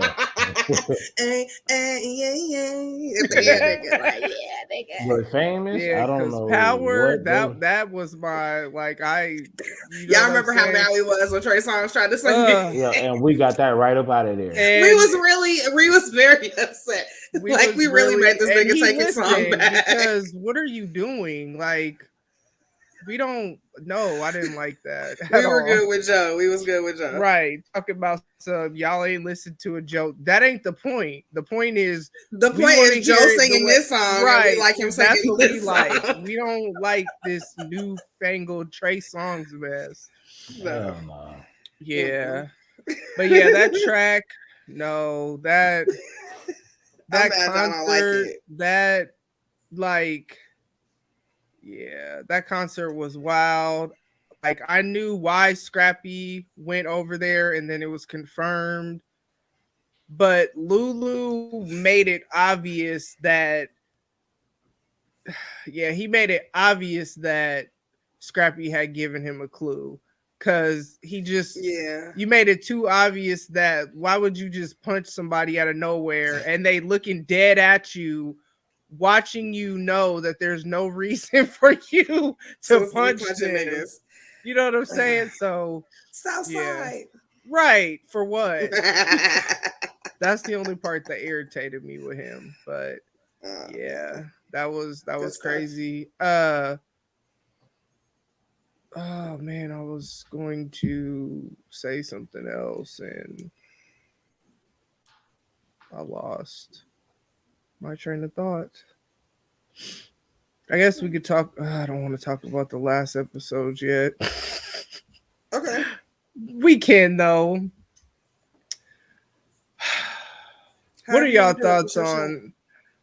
Speaker 5: But famous, I don't know.
Speaker 3: Power, that was my like
Speaker 4: y'all remember how mad we was when Trey Songz tried to sing it?
Speaker 5: Yeah, and we got that right up out of there.
Speaker 4: And we was very upset. We really made this nigga take his song back.
Speaker 3: Because what are you doing? Like we don't know. I didn't like that.
Speaker 4: We were good with Joe. We was good with Joe.
Speaker 3: Right. Talking about y'all ain't listened to a joke. That ain't the point. The point is
Speaker 4: Joe singing this song. Right. We like him singing this song.
Speaker 3: We don't like this newfangled Trey Songz mess.
Speaker 5: No.
Speaker 3: Yeah. But yeah, that track, no, that concert, that concert was wild. Like I knew why Scrappy went over there, and then it was confirmed. But Lulu made it obvious that, yeah, he made it obvious that Scrappy had given him a clue, because you made it too obvious that why would you just punch somebody out of nowhere and they looking dead at you, watching you know that there's no reason for you to punch them. Niggas. You know what I'm saying? So
Speaker 4: Southside.
Speaker 3: Right. For what? That's the only part that irritated me with him. But yeah, that was crazy. Oh man, I was going to say something else and I lost my train of thought. I guess we could talk. I don't want to talk about the last episode yet.
Speaker 4: Okay.
Speaker 3: We can though. What are y'all thoughts on?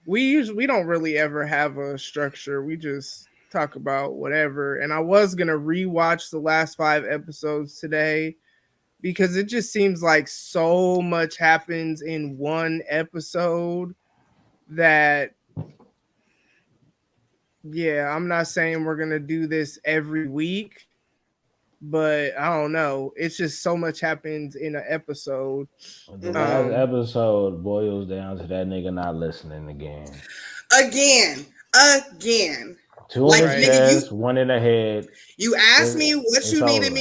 Speaker 3: We don't really ever have a structure. We just talk about whatever. And I was gonna rewatch the last 5 episodes today because it just seems like so much happens in one episode that, yeah, I'm not saying we're gonna do this every week, but I don't know. It's just so much happens in an episode.
Speaker 5: The last episode boils down to that nigga not listening again.
Speaker 4: Again.
Speaker 5: 2 in his chest, 1 in the head.
Speaker 4: You asked me what did you needed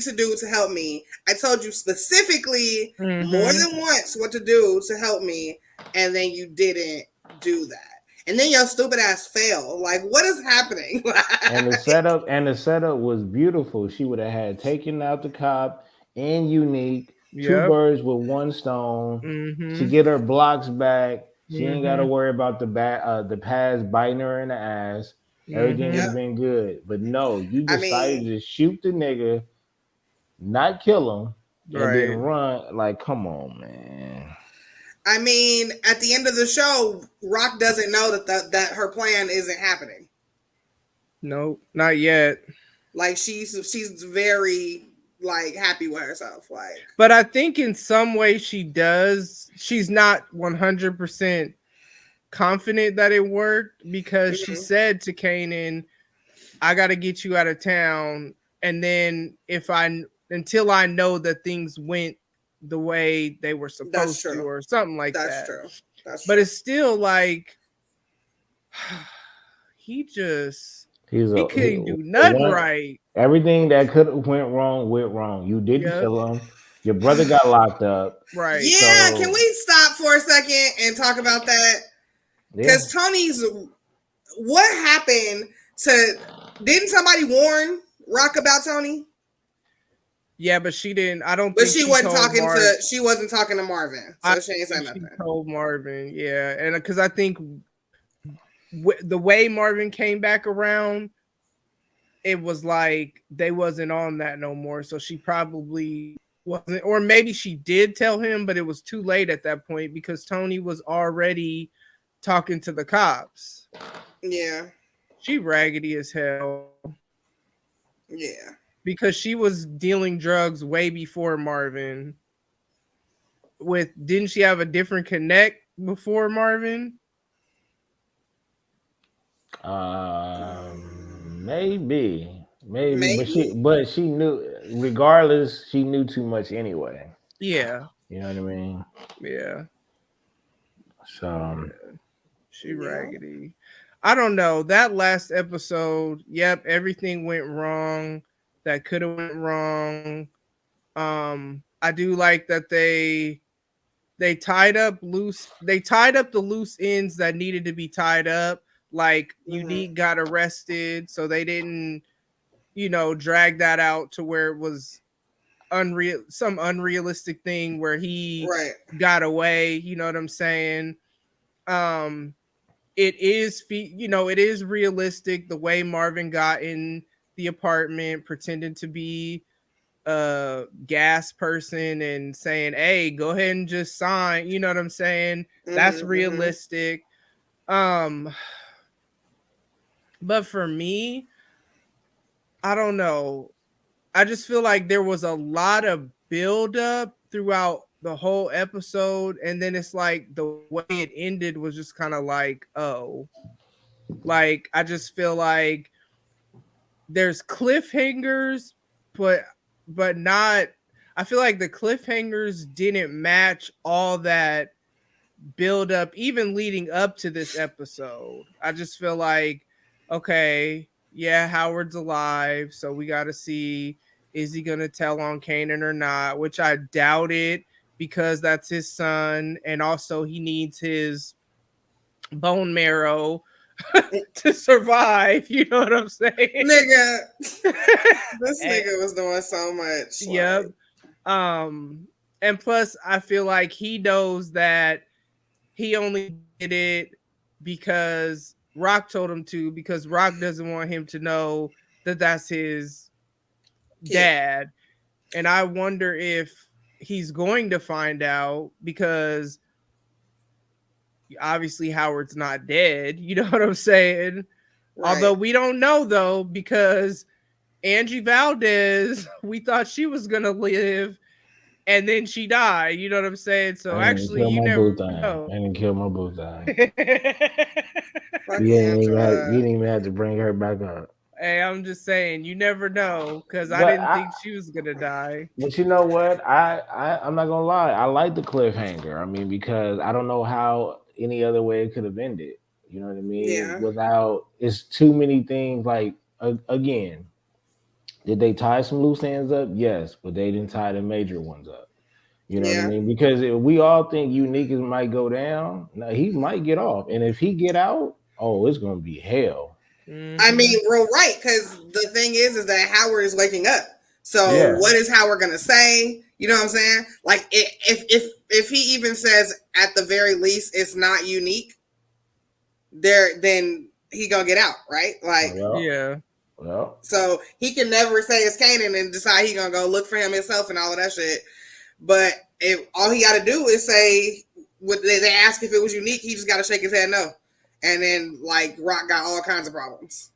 Speaker 4: to do to help me. I told you specifically more than once what to do to help me, and then you didn't do that. And then your stupid ass failed. Like, what is happening?
Speaker 5: and the setup was beautiful. She would have had taken out the cop and Unique, 2 birds with 1 stone. She get her blocks back. She ain't got to worry about the past biting her in the ass. Everything would have been good. But no, you decided to shoot the nigga, not kill him, and then run. Like, come on, man.
Speaker 4: I mean, at the end of the show, Rock doesn't know that her plan isn't happening.
Speaker 3: Nope, not yet.
Speaker 4: Like she's very like happy with herself. Like,
Speaker 3: but I think in some way she does. She's not 100% confident that it worked because she said to Kanan, "I got to get you out of town, and then until I know that things went the way they were supposed to, or something like that."
Speaker 4: That's true.
Speaker 3: But it's still like he couldn't do nothing right.
Speaker 5: Everything that could have went wrong. You didn't kill him. Your brother got locked up.
Speaker 3: Right.
Speaker 4: Yeah. Can we stop for a second and talk about that? Because Tony's, what happened to? Didn't somebody warn Rock about Tony?
Speaker 3: Yeah, but she didn't. I don't.
Speaker 4: But she wasn't talking to. She wasn't talking to Marvin, so she ain't saying nothing.
Speaker 3: She told Marvin, yeah, and because I think the way Marvin came back around, it was like they wasn't on that no more. So she probably wasn't, or maybe she did tell him, but it was too late at that point because Tony was already talking to the cops.
Speaker 4: Yeah,
Speaker 3: she raggedy as hell.
Speaker 4: Yeah.
Speaker 3: Because she was dealing drugs way before Marvin. Didn't she have a different connect before Marvin?
Speaker 5: Maybe. But she knew. Regardless, she knew too much anyway.
Speaker 3: Yeah.
Speaker 5: You know what I mean?
Speaker 3: Yeah.
Speaker 5: So
Speaker 3: she raggedy. I don't know. That last episode, yep, everything went wrong. That could have went wrong. I do like that they tied up the loose ends that needed to be tied up. Like Unique got arrested, so they didn't, drag that out to where it was some unrealistic thing where he got away. You know what I'm saying? It is realistic the way Marvin got in the apartment pretending to be a gas person and saying, "Hey, go ahead and just sign." You know what I'm saying? That's realistic. But for me, I don't know. I just feel like there was a lot of buildup throughout the whole episode, and then it's like the way it ended was just kind of like, oh, like I just feel like there's cliffhangers, but not. I feel like the cliffhangers didn't match all that build up, even leading up to this episode. I just feel like, okay, yeah, Howard's alive, so we got to see, is he gonna tell on Kanan or not? Which I doubt it, because that's his son, and also he needs his bone marrow to survive. You know what I'm saying,
Speaker 4: Nigga? This nigga was doing so much.
Speaker 3: Yep. And plus, I feel like he knows that he only did it because Rock told him to, because Rock doesn't want him to know that that's his dad. And I wonder if he's going to find out, because obviously Howard's not dead. You know what I'm saying? Right. Although we don't know, though, because Angie Valdez, we thought she was going to live, and then she died. You know what I'm saying? So actually, you never know.
Speaker 5: I didn't kill my boo thing. You didn't even have to bring her back up.
Speaker 3: Hey, I'm just saying, you never know, because I didn't think she was gonna die.
Speaker 5: But you know what? I'm not gonna lie. I like the cliffhanger. I mean, because I don't know how any other way it could have ended. You know what I mean?
Speaker 4: Yeah.
Speaker 5: Without, it's too many things. Like again, did they tie some loose ends up? Yes, but they didn't tie the major ones up. You know what I mean? Because if we all think Unique might go down, now he might get off, and if he get out, oh, it's gonna be hell.
Speaker 4: I mean, real right, because the thing is that Howard is waking up. So what is Howard gonna say? You know what I'm saying? Like, if he even says at the very least it's not Unique, then he gonna get out, right? Like,
Speaker 5: Well,
Speaker 4: so he can never say it's Kanan and decide he gonna go look for him himself and all of that shit. But if all he got to do is say, what they ask if it was Unique, he just got to shake his head no. And then, like, Rock got all kinds of problems.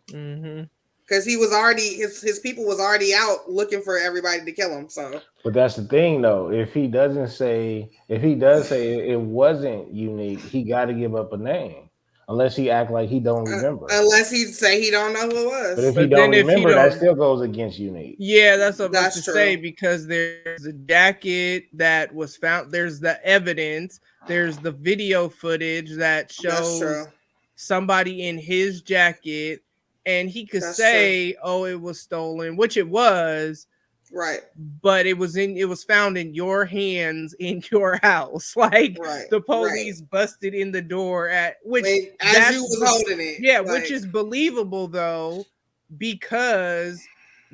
Speaker 4: Because he was already, his people was already out looking for everybody to kill him. So,
Speaker 5: but that's the thing, though. If he does say it wasn't Unique, he got to give up a name. Unless he act like he don't remember.
Speaker 4: Unless he say he don't know who it was.
Speaker 5: But if he don't remember, that still goes against Unique.
Speaker 3: Yeah, that's what I was about to say, because there's a jacket that was found. There's the evidence. There's the video footage that shows somebody in his jacket. And he could say, oh, it was stolen, which it was.
Speaker 4: Right.
Speaker 3: But it was found in your hands in your house. Like the police busted in the door as you was holding it. Yeah, like, which is believable though, because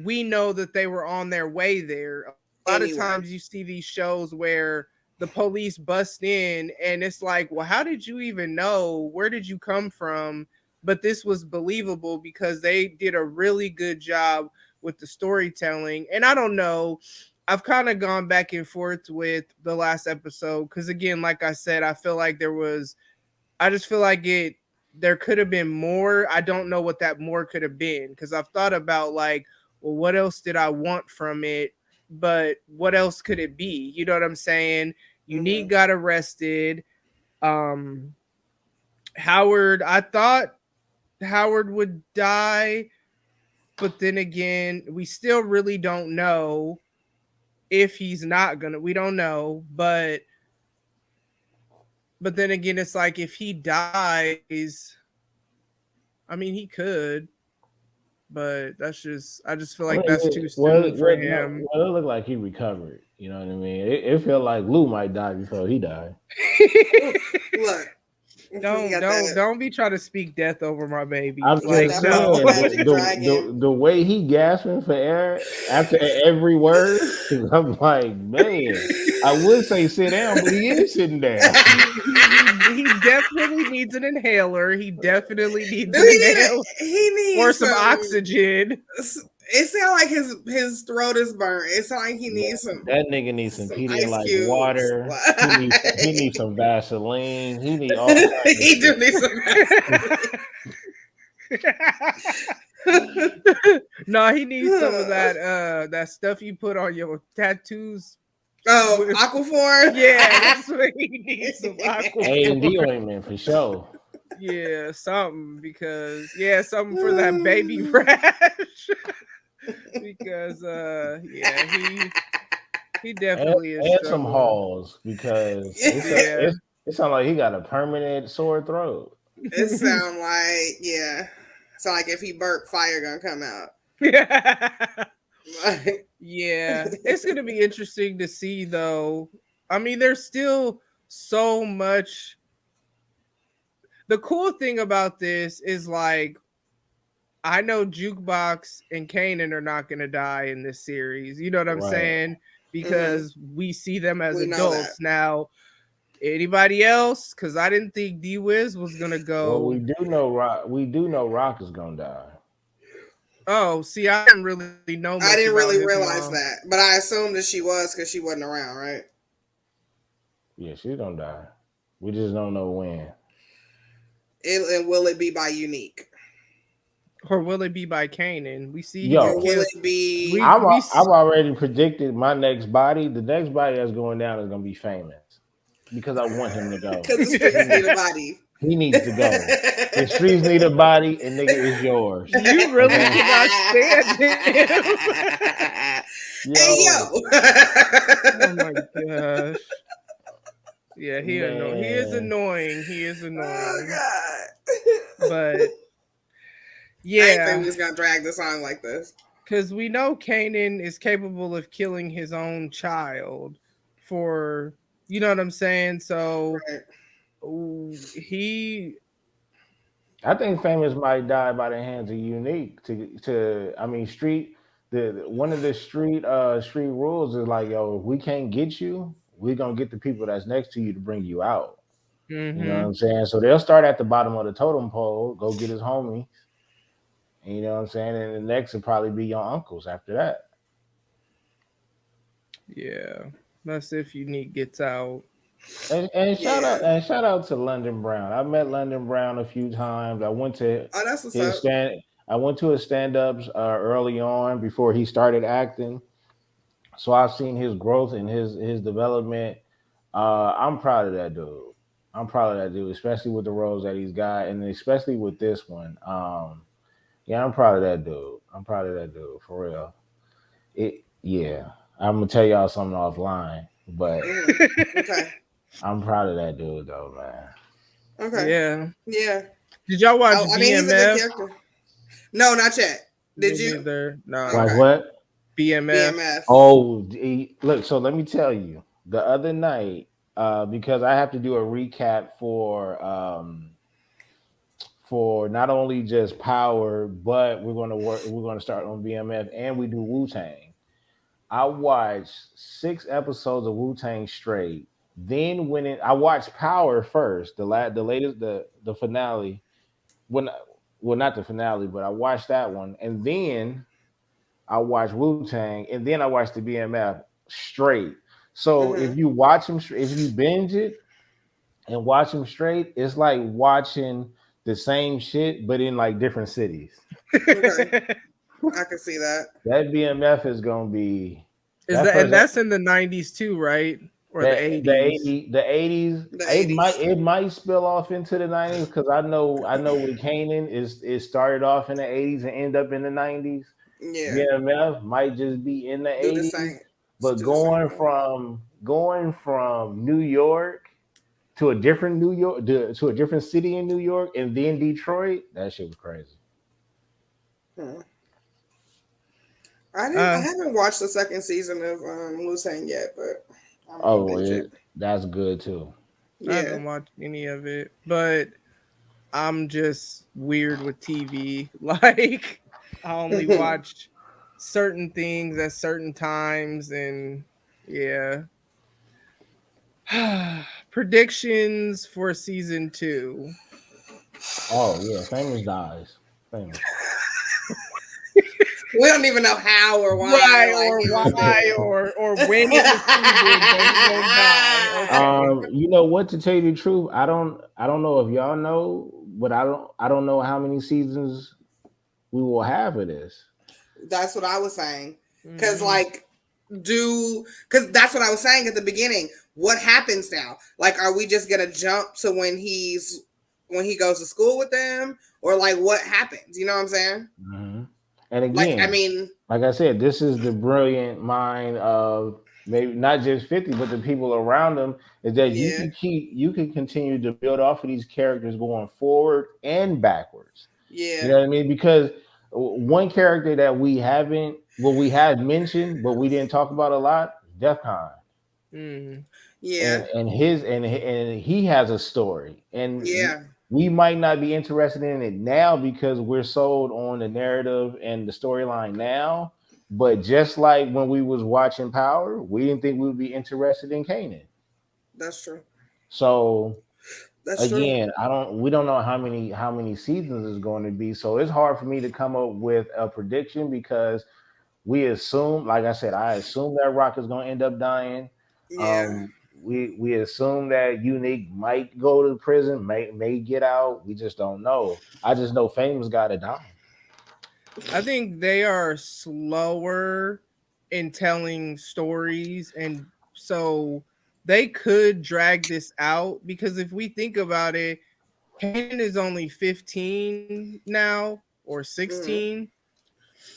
Speaker 3: we know that they were on their way there. A lot of times you see these shows where the police bust in and it's like, well, how did you even know? Where did you come from? But this was believable because they did a really good job with the storytelling. And I don't know, I've kind of gone back and forth with the last episode, because again, like I said, I feel like there could have been more. I don't know what that more could have been, because I've thought about, like, well, what else did I want from it? But what else could it be? You know what I'm saying? Unique got arrested. Howard, I thought Howard would die, but then again, we still really don't know if he's not gonna. We don't know, but then again, it's like, if he dies, I mean, he could, but I just feel like that's too soon for him.
Speaker 5: Well, it looked like he recovered. You know what I mean? It felt like Lou might die before he died.
Speaker 4: Look.
Speaker 3: Don't be trying to speak death over my baby.
Speaker 5: I'm like, the way he gasping for air after every word, I'm like, man, I would say sit down, but he is sitting down.
Speaker 3: He definitely needs an inhaler. He definitely needs an inhaler.
Speaker 4: He needs
Speaker 3: or some oxygen.
Speaker 4: It sounds like his throat is burnt. It sounds like he needs some.
Speaker 5: That nigga needs some Pedialyte water. He needs some Vaseline. He needs all.
Speaker 4: He do need some Vaseline.
Speaker 3: No, he needs some of that stuff you put on your tattoos.
Speaker 4: Oh, Aquaphor?
Speaker 3: Yeah, that's what he needs, some Aquaphor.
Speaker 5: A&D ointment for sure.
Speaker 3: Yeah, something because something for that baby rash. Because he definitely is
Speaker 5: and some
Speaker 3: struggling.
Speaker 5: halls because it sounds like he got a permanent sore throat.
Speaker 4: It sound like if he burped, fire gonna come out.
Speaker 3: Yeah, it's gonna be interesting to see though. I mean, there's still so much. The cool thing about this is like I know Jukebox and Kanan are not gonna die in this series. You know what I'm saying? Because we see them as adults now. Anybody else? Because I didn't think D Wiz was gonna go.
Speaker 5: Well, we do know Rock is gonna die.
Speaker 3: Oh, see, I didn't really know.
Speaker 4: I didn't really realize that, but I assumed that she was because she wasn't around, right?
Speaker 5: Yeah, she's gonna die. We just don't know when.
Speaker 4: And will it be by Unique?
Speaker 3: Or will it be by Kanan? We see.
Speaker 5: Yo,
Speaker 4: will it be?
Speaker 5: I've already predicted my next body. The next body that's going down is gonna be Famous because I want him to go.
Speaker 4: Because the streets need a body.
Speaker 5: He needs to go. The streets need a body, and nigga is yours.
Speaker 3: You really cannot stand him.
Speaker 4: Hey yo!
Speaker 3: Oh my gosh. Yeah, he is annoying. He is annoying.
Speaker 4: Oh god.
Speaker 3: But
Speaker 4: I didn't think we was gonna drag the song like this.
Speaker 3: Because we know Kanan is capable of killing his own child for, you know what I'm saying? So
Speaker 5: I think Famous might die by the hands of Unique. One of the street rules is like, yo, if we can't get you, we're gonna get the people that's next to you to bring you out. You know what I'm saying? So they'll start at the bottom of the totem pole, go get his homies. And you know what I'm saying? And the next will probably be your uncles after that.
Speaker 3: Yeah. That's if Unique gets out.
Speaker 5: And shout out to London Brown. I met London Brown a few times. I went to I went to his stand-ups early on before he started acting. So I've seen his growth and his development. I'm proud of that dude. Especially with the roles that he's got, and especially with this one. I'm proud of that dude. For real. I'm gonna tell y'all something offline, but
Speaker 4: okay.
Speaker 5: I'm proud of that dude though, man.
Speaker 4: Okay. Yeah.
Speaker 3: Did y'all watch
Speaker 4: BMF? I mean, he's a good character. No, not yet. Did you?
Speaker 3: Either. No.
Speaker 5: Like what?
Speaker 3: BMF.
Speaker 5: Oh, look. So let me tell you. The other night, because I have to do a recap for not only just Power, but we're gonna start on BMF, and we do Wu-Tang. I watched 6 episodes of Wu-Tang straight. Then I watched Power first, the latest, the finale. Well, not the finale, but I watched that one, and then I watched Wu-Tang, and then I watched the BMF straight. So if you watch them, if you binge it and watch them straight, it's like watching the same shit, but in like different cities.
Speaker 4: Okay. I can see that.
Speaker 5: That BMF is gonna be.
Speaker 3: And that's in the 90s too, right? Or the 80s.
Speaker 5: The 80s. It might spill off into the 90s because I know with Kanan it started off in the 80s and end up in the 90s.
Speaker 4: Yeah.
Speaker 5: BMF might just be in the 80s. But going from New York to a different New York to a different city in New York and then Detroit, that shit was crazy.
Speaker 4: I haven't watched the second season of Wu-Tang yet, but
Speaker 5: that's good too.
Speaker 3: I haven't watched any of it, but I'm just weird with TV. Like I only watch certain things at certain times, and predictions for season 2.
Speaker 5: Oh yeah, Famous dies. Famous.
Speaker 4: We don't even know how or why,
Speaker 3: or when it was die.
Speaker 5: Okay. You know what? To tell you the truth, I don't know if y'all know, but I don't know how many seasons we will have of this.
Speaker 4: That's what I was saying. Because
Speaker 3: Mhm.
Speaker 4: because that's what I was saying at the beginning. What happens now? Like, are we just gonna jump to when he goes to school with them, or like what happens? You know what I'm saying?
Speaker 5: Mhm. And
Speaker 4: Like, I
Speaker 5: again,
Speaker 4: mean,
Speaker 5: like I said, this is the brilliant mind of maybe not just 50, but the people around them, is that
Speaker 4: yeah,
Speaker 5: you can continue to build off of these characters going forward and backwards. You
Speaker 4: yeah,
Speaker 5: know what I mean? Because one character that we had mentioned, but we didn't talk about a lot, Defcon.
Speaker 3: Mhm.
Speaker 4: yeah,
Speaker 5: And he has a story, and
Speaker 4: yeah.
Speaker 5: we might not be interested in it now because we're sold on the narrative and the storyline now. But just like when we was watching Power, we didn't think we would be interested in Kanan.
Speaker 4: That's true.
Speaker 5: So
Speaker 4: That's true.
Speaker 5: again, we don't know how many seasons is going to be. So it's hard for me to come up with a prediction because we assume, like I said, I assume that Rock is going to end up dying.
Speaker 4: Yeah.
Speaker 5: We assume that Unique might go to prison, may get out. We just don't know. I just know Famous got to die.
Speaker 3: I think they are slower in telling stories, and so they could drag this out because if we think about it, Kanan is only 15 now or
Speaker 4: Hmm.
Speaker 3: 16.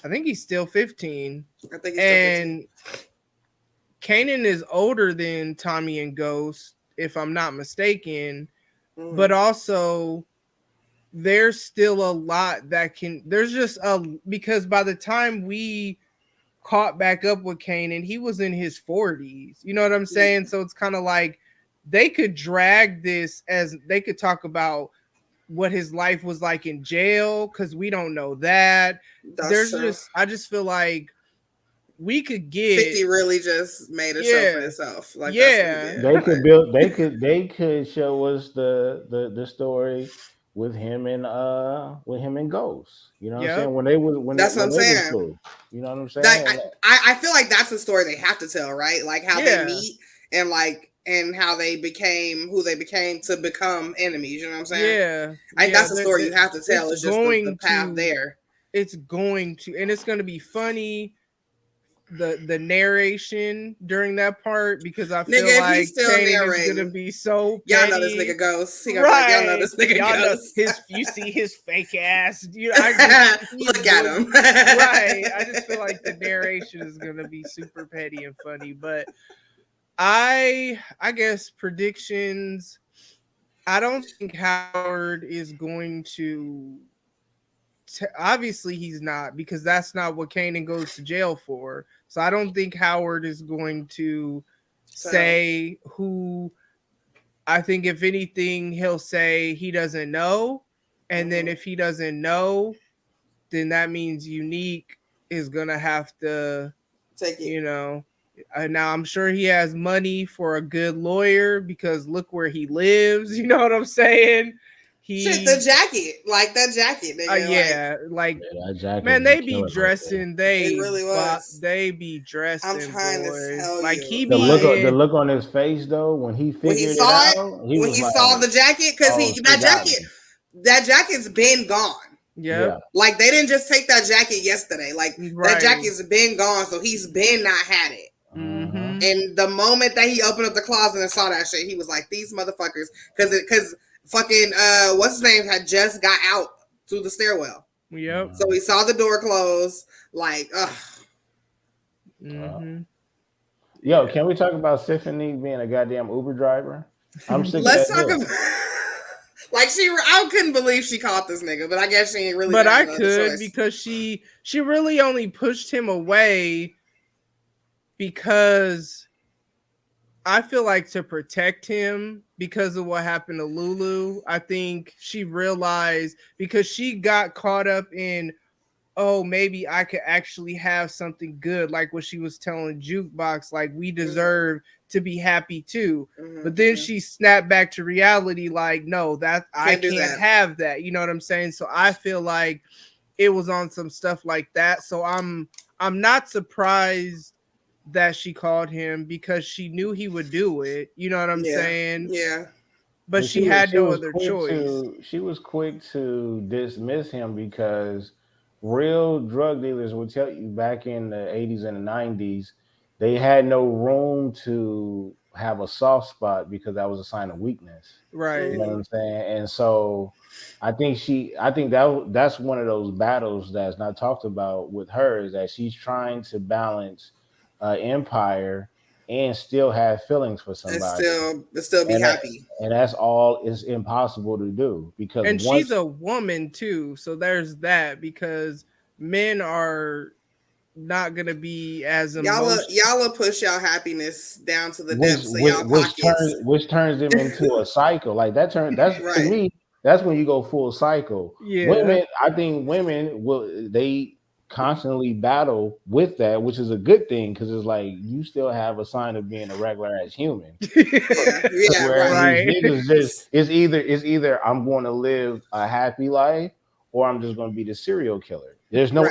Speaker 3: I think he's still 15.
Speaker 4: I think he's still 15.
Speaker 3: And Kanan is older than Tommy and Ghost, if I'm not mistaken, but
Speaker 4: Hmm.
Speaker 3: also there's still a lot that there's just because by the time we caught back up with Kanan, he was in his 40s. You know what I'm saying? So it's kind of like they could drag this as they could talk about what his life was like in jail because we don't know that.
Speaker 4: That's true.
Speaker 3: I just feel like we could get,
Speaker 4: 50 really just made a show for
Speaker 3: yeah,
Speaker 4: itself. Like, that's what he
Speaker 3: yeah,
Speaker 4: did. Like,
Speaker 5: They could show us the story with him and Ghost. You know what I'm
Speaker 3: yep,
Speaker 5: saying?
Speaker 4: that's what I'm
Speaker 5: When they was
Speaker 4: saying.
Speaker 5: cool. You know what I'm
Speaker 4: That
Speaker 5: saying?
Speaker 4: I feel like that's the story they have to tell, right? Like how they
Speaker 3: yeah,
Speaker 4: meet and how they became who they became to become enemies. You know what I'm saying?
Speaker 3: yeah,
Speaker 4: I think
Speaker 3: yeah.
Speaker 4: that's the story you have to tell.
Speaker 3: It's
Speaker 4: It's just the
Speaker 3: going
Speaker 4: path
Speaker 3: to,
Speaker 4: there.
Speaker 3: and it's going to be funny the narration during that part because I feel
Speaker 4: Nigga, if he's
Speaker 3: like
Speaker 4: still
Speaker 3: Kanan is gonna
Speaker 4: narrating,
Speaker 3: be so
Speaker 4: y'all know this
Speaker 3: petty.
Speaker 4: nigga ghost. He gonna be like, y'all know
Speaker 3: Right.
Speaker 4: this nigga
Speaker 3: Y'all know
Speaker 4: ghost.
Speaker 3: his you see his fake ass. You know, I just he's
Speaker 4: Look at
Speaker 3: going
Speaker 4: him.
Speaker 3: right. I just feel like the narration is gonna be super petty and funny. But I guess predictions. I don't think Howard is going to obviously he's not because that's not what Kanan goes to jail for. So I don't think Howard is going to
Speaker 4: So,
Speaker 3: say who. I think if anything he'll say he doesn't know, and then
Speaker 4: mhm.
Speaker 3: if he doesn't know, then that means Unique is going to have to,
Speaker 4: Take it.
Speaker 3: you know, now I'm sure he has money for a good lawyer because look where he lives, you know what I'm saying?
Speaker 4: Shit, the
Speaker 3: He
Speaker 4: jacket. Like that jacket, nigga. Like,
Speaker 3: yeah, like
Speaker 5: Yeah, that jacket
Speaker 3: man,
Speaker 5: be
Speaker 3: they be
Speaker 5: killing right there.
Speaker 3: dressing,
Speaker 4: it really was.
Speaker 3: they be
Speaker 4: I'm
Speaker 3: dressing,
Speaker 4: trying to
Speaker 3: boy.
Speaker 4: tell
Speaker 3: Like
Speaker 4: you.
Speaker 3: he
Speaker 4: Like,
Speaker 3: be
Speaker 5: The
Speaker 3: in,
Speaker 5: look on his face though, when he
Speaker 4: when he
Speaker 5: figured it
Speaker 4: saw it,
Speaker 5: out, he
Speaker 4: when
Speaker 5: was
Speaker 4: he saw
Speaker 5: like,
Speaker 4: the jacket, because
Speaker 5: "Oh,
Speaker 4: he
Speaker 5: she got me."
Speaker 4: that jacket's been gone.
Speaker 3: yep,
Speaker 5: Yeah.
Speaker 4: Like they didn't just take that jacket yesterday. Like that
Speaker 3: right.
Speaker 4: jacket's been gone, so he's been not had it.
Speaker 5: Uh-huh.
Speaker 3: Mm-hmm.
Speaker 4: And the moment that he opened up the closet and saw that shit, he was like, "These motherfuckers," because fucking what's his name had just got out through the stairwell,
Speaker 3: Yep.
Speaker 4: so he saw the door close. Like, ugh.
Speaker 5: Uh,
Speaker 3: Mm-hmm.
Speaker 5: Yo,
Speaker 3: Yeah.
Speaker 5: can we talk about Tiffany being a goddamn Uber driver? I'm sick of
Speaker 4: Let's
Speaker 5: that
Speaker 4: talk
Speaker 5: bitch.
Speaker 4: about. Like I couldn't believe she caught this nigga, but I guess she ain't really
Speaker 3: But
Speaker 4: have
Speaker 3: I
Speaker 4: no other
Speaker 3: could
Speaker 4: choice.
Speaker 3: because she really only pushed him away because I feel like to protect him because of what happened to Lulu. I think she realized because she got caught up in, oh, maybe I could actually have something good, like what she was telling Jukebox, like we deserve to be happy too. But then
Speaker 4: Mm-hmm.
Speaker 3: she snapped back to reality, like, no, that I
Speaker 4: Can't do
Speaker 3: can't
Speaker 4: that.
Speaker 3: have that. You know what I'm saying? So I feel like it was on some stuff like that. So I'm not surprised that she called him because she knew he would do it. You know what I'm
Speaker 4: Yeah,
Speaker 3: saying?
Speaker 4: yeah,
Speaker 3: But she had no other choice.
Speaker 5: she was quick to dismiss him because real drug dealers will tell you back in the 80s and the 90s, they had no room to have a soft spot because that was a sign of weakness. You
Speaker 3: Right.
Speaker 5: know what I'm saying? And so I think that's one of those battles that's not talked about with her is that she's trying to balance empire and still have feelings for
Speaker 4: And
Speaker 5: somebody.
Speaker 4: still be
Speaker 5: And that,
Speaker 4: happy.
Speaker 5: and that's all is impossible to do because
Speaker 3: And
Speaker 5: once
Speaker 3: she's a woman too, so there's that because men are not gonna be as emotional.
Speaker 4: Y'all will push y'all happiness down to the depths of y'all pockets.
Speaker 5: which turns them into a cycle like that that's to
Speaker 4: Right.
Speaker 5: me that's when you go full cycle.
Speaker 3: Yeah.
Speaker 5: Women, I think women will they constantly battle with that, which is a good thing because it's like you still have a sign of being a regular ass human.
Speaker 4: Yeah,
Speaker 5: Whereas
Speaker 4: right.
Speaker 5: these
Speaker 3: Right.
Speaker 5: niggas just it's either I'm going to live a happy life or I'm just going to be the serial killer.
Speaker 4: Right.
Speaker 5: There's no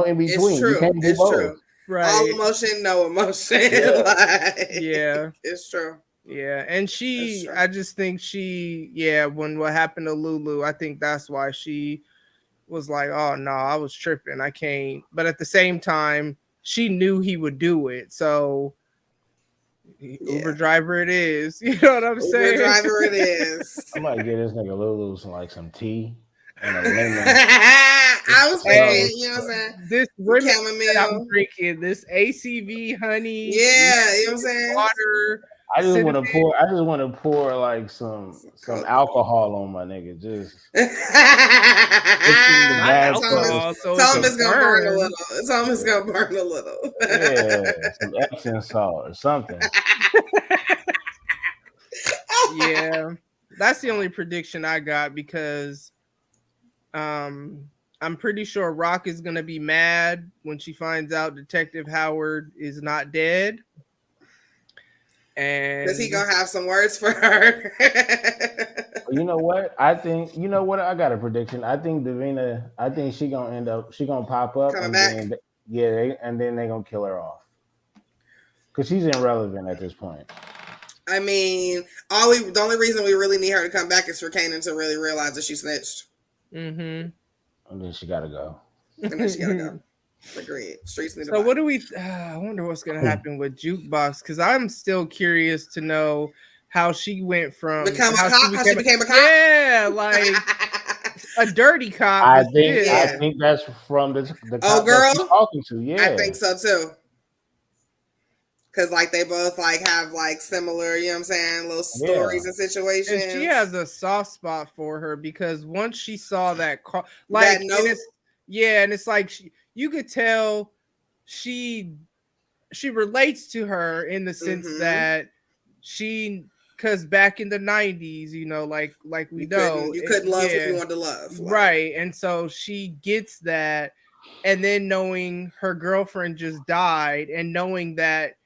Speaker 5: in
Speaker 4: It's
Speaker 5: between. You
Speaker 4: true.
Speaker 5: can't do
Speaker 4: It's
Speaker 5: both.
Speaker 4: true. All
Speaker 3: Right.
Speaker 4: emotion, no emotion.
Speaker 5: Yeah.
Speaker 4: Like,
Speaker 3: Yeah.
Speaker 4: it's true.
Speaker 3: Yeah. And
Speaker 4: It's true.
Speaker 3: I just think when what happened to Lulu, I think that's why she was like, oh no, I was tripping. I can't. But at the same time, she knew he would do it. So Uber
Speaker 4: Yeah.
Speaker 3: driver it is. You know what I'm
Speaker 4: Uber
Speaker 3: saying?
Speaker 4: driver it is.
Speaker 5: I might get this nigga Lulu some tea and a lemon.
Speaker 4: I was
Speaker 3: Hey,
Speaker 4: thinking, you know what I'm saying?
Speaker 3: this
Speaker 4: Some
Speaker 3: women that I'm
Speaker 4: chamomile.
Speaker 3: drinking, this ACV honey,
Speaker 4: Yeah, you know what I'm
Speaker 3: lemon,
Speaker 4: saying?
Speaker 3: water,
Speaker 5: I just want
Speaker 3: cinnamon.
Speaker 5: to pour. I just want to pour like
Speaker 4: Some
Speaker 5: some
Speaker 4: coke.
Speaker 5: alcohol on my nigga. Just
Speaker 4: Tom
Speaker 5: the
Speaker 3: Not
Speaker 5: gas first.
Speaker 3: alcohol, so it's a
Speaker 4: is gonna burn a
Speaker 3: burn.
Speaker 4: little. Tom is gonna burn a little.
Speaker 5: Yeah, some Epsom salt or something.
Speaker 3: Yeah, that's the only prediction I got because I'm pretty sure Rock is gonna be mad when she finds out Detective Howard is not dead.
Speaker 4: Is he
Speaker 3: And
Speaker 4: gonna have some words for her?
Speaker 5: You know what? I think you know what I got a prediction. I think Davina. I think she gonna end up. She gonna pop up
Speaker 4: Coming
Speaker 5: and
Speaker 4: back?
Speaker 5: then and then they gonna kill her off because she's irrelevant at this point.
Speaker 4: I mean, the only reason we really need her to come back is for Kanan to really realize that she snitched.
Speaker 3: mm-hmm.
Speaker 5: And then she gotta go.
Speaker 4: And then she gotta go. Agreed. Streets need to
Speaker 3: So
Speaker 4: buy.
Speaker 3: what do we? I wonder what's gonna happen with Jukebox because I'm still curious to know how she went from
Speaker 4: Become a
Speaker 3: how
Speaker 4: cop? How she became a cop?
Speaker 3: yeah, like a dirty cop.
Speaker 5: I
Speaker 3: But
Speaker 5: think
Speaker 3: still,
Speaker 5: I
Speaker 4: Yeah.
Speaker 5: think that's from the
Speaker 4: Oh,
Speaker 5: cop that she's
Speaker 4: girl?
Speaker 5: talking to.
Speaker 4: I
Speaker 5: Yeah.
Speaker 4: think so too. Cause like they both like have like similar, you know what I'm saying, little stories
Speaker 5: Yeah.
Speaker 4: and situations.
Speaker 3: and she has a soft spot for her because once she saw that car,
Speaker 4: that
Speaker 3: and
Speaker 4: note.
Speaker 3: it's like you could tell she relates to her in the sense
Speaker 4: Mhm.
Speaker 3: that because back in the 90s, like we know
Speaker 4: You couldn't love who
Speaker 3: yeah,
Speaker 4: you wanted to love. Like,
Speaker 3: right. And so she gets that, and then knowing her girlfriend just died and knowing that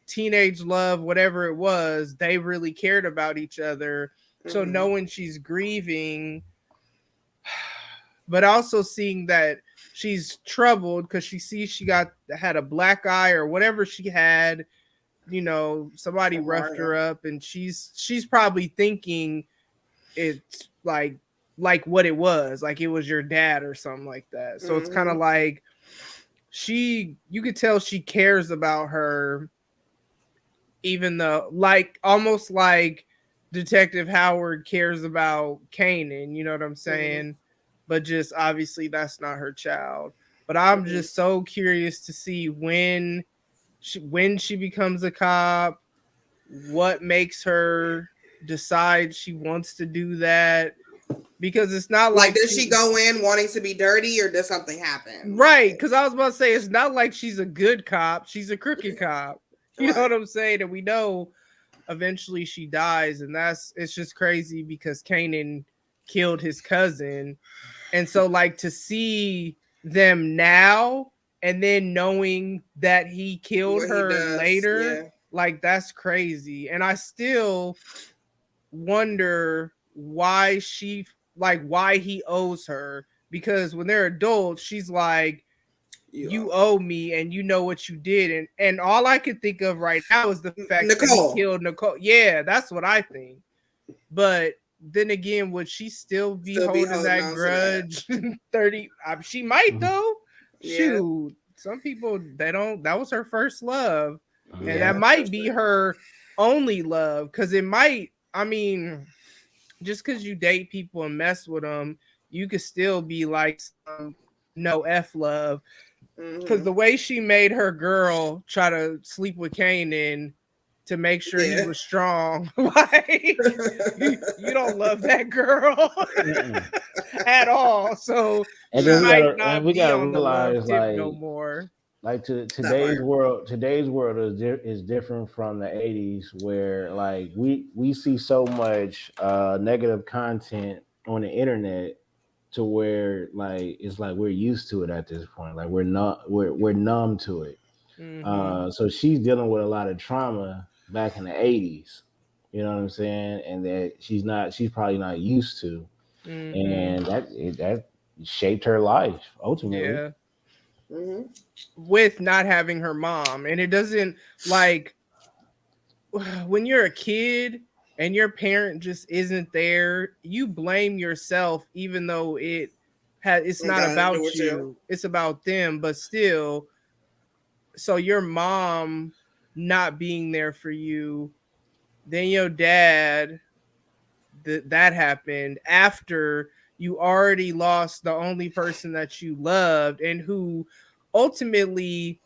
Speaker 3: teenage love, whatever it was, they really cared about each other. So
Speaker 4: mhm.
Speaker 3: knowing she's grieving, but also seeing that she's troubled because she sees she had a black eye or whatever she had, somebody
Speaker 4: From
Speaker 3: roughed her
Speaker 4: Margo.
Speaker 3: up, and she's probably thinking it's like what it was, like it was your dad or something like that. So it's kind of
Speaker 4: Mhm.
Speaker 3: like you could tell she cares about her, even though almost like Detective Howard cares about Kanan, you know what I'm saying? But just obviously that's not her child. But I'm
Speaker 4: Mhm.
Speaker 3: just so curious to see when she becomes a cop, what makes her decide she wants to do that, because it's not
Speaker 4: Like,
Speaker 3: like
Speaker 4: does she go in wanting to be dirty, or does something happen?
Speaker 3: right,
Speaker 4: Like,
Speaker 3: because I was about to say it's not like she's a good cop, she's a crooked cop. You know
Speaker 4: right.
Speaker 3: what I'm saying? And we know eventually she dies, and it's just crazy because Kanan killed his cousin. And so like to see them now and then knowing that he killed
Speaker 4: What he
Speaker 3: her
Speaker 4: does,
Speaker 3: later,
Speaker 4: yeah.
Speaker 3: like that's crazy. And I still wonder why he owes her, because when they're adults, she's like, you owe me and you know what you did. And all I could think of right now is the fact that he
Speaker 4: Nicole.
Speaker 3: killed Nicole. Yeah, that's what I think. But then again, would she still be holding that grudge? 30. She might though.
Speaker 4: Yeah.
Speaker 3: Shoot, some people they don't. That was her first love, and
Speaker 4: Yeah,
Speaker 3: that might be her only love. Because it might. I mean, just because you date people and mess with them, you could still be like some no F love. Because the way she made her girl try to sleep with Kanan to make sure he was strong, like you don't love that girl at all. So
Speaker 5: and
Speaker 3: she
Speaker 5: then
Speaker 3: might not
Speaker 5: we
Speaker 3: be
Speaker 5: gotta
Speaker 3: on the
Speaker 5: realize,
Speaker 3: love tip no more.
Speaker 5: Like today's world is different from the 80s, where like we see so much negative content on the internet to where like it's like we're used to it at this point. Like we're numb to it. So she's dealing with a lot of trauma back in the 80s. You know what I'm saying? And that she's probably not used to. And that shaped her life ultimately.
Speaker 3: Yeah. With not having her mom, and it doesn't, like, when you're a kid and your parent just isn't there, you blame yourself, even though it's not about you, it's about them. But still, so your mom not being there for you, then your dad, that happened after you already lost the only person that you loved and who ultimately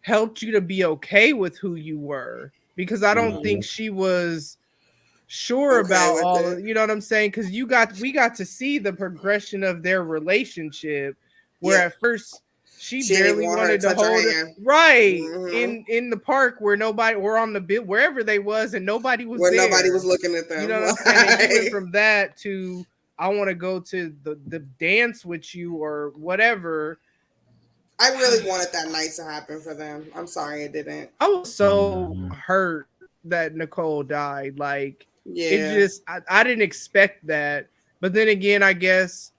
Speaker 3: helped you to be okay with who you were, because I don't think she was sure about all of, you know what I'm saying? Because we got to see the progression of their relationship, where at first she barely wanted to hold her, right, in the park where nobody, or on the bit wherever they was, and nobody was there.
Speaker 4: Nobody was looking at them.
Speaker 3: You know what I'm saying? And you went from that to I want to go to the dance with you or whatever.
Speaker 4: I really wanted that night to happen for them. I'm sorry it didn't.
Speaker 3: I was so hurt that Nicole died. Like, it just, I didn't expect that. But then again, I guess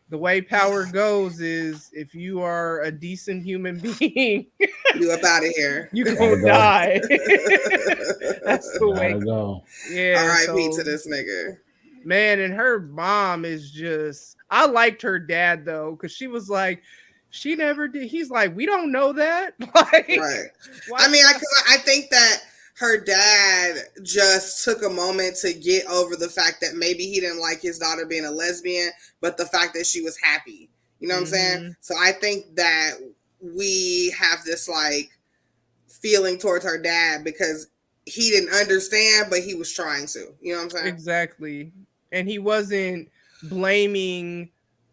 Speaker 3: the way power goes is if you are a decent human being,
Speaker 4: you up out of here.
Speaker 3: You gonna die. That's the way.
Speaker 5: Go.
Speaker 3: Yeah.
Speaker 4: R.I.P. to this nigga.
Speaker 3: Man, and her mom is just, I liked her dad though, because she was like, she never did. He's like, we don't know that. Like,
Speaker 4: right. I mean, I think that her dad just took a moment to get over the fact that maybe he didn't like his daughter being a lesbian, but the fact that she was happy. You know what I'm saying? So I think that we have this like feeling towards her dad because he didn't understand, but he was trying to. You know what I'm saying?
Speaker 3: Exactly. And he wasn't blaming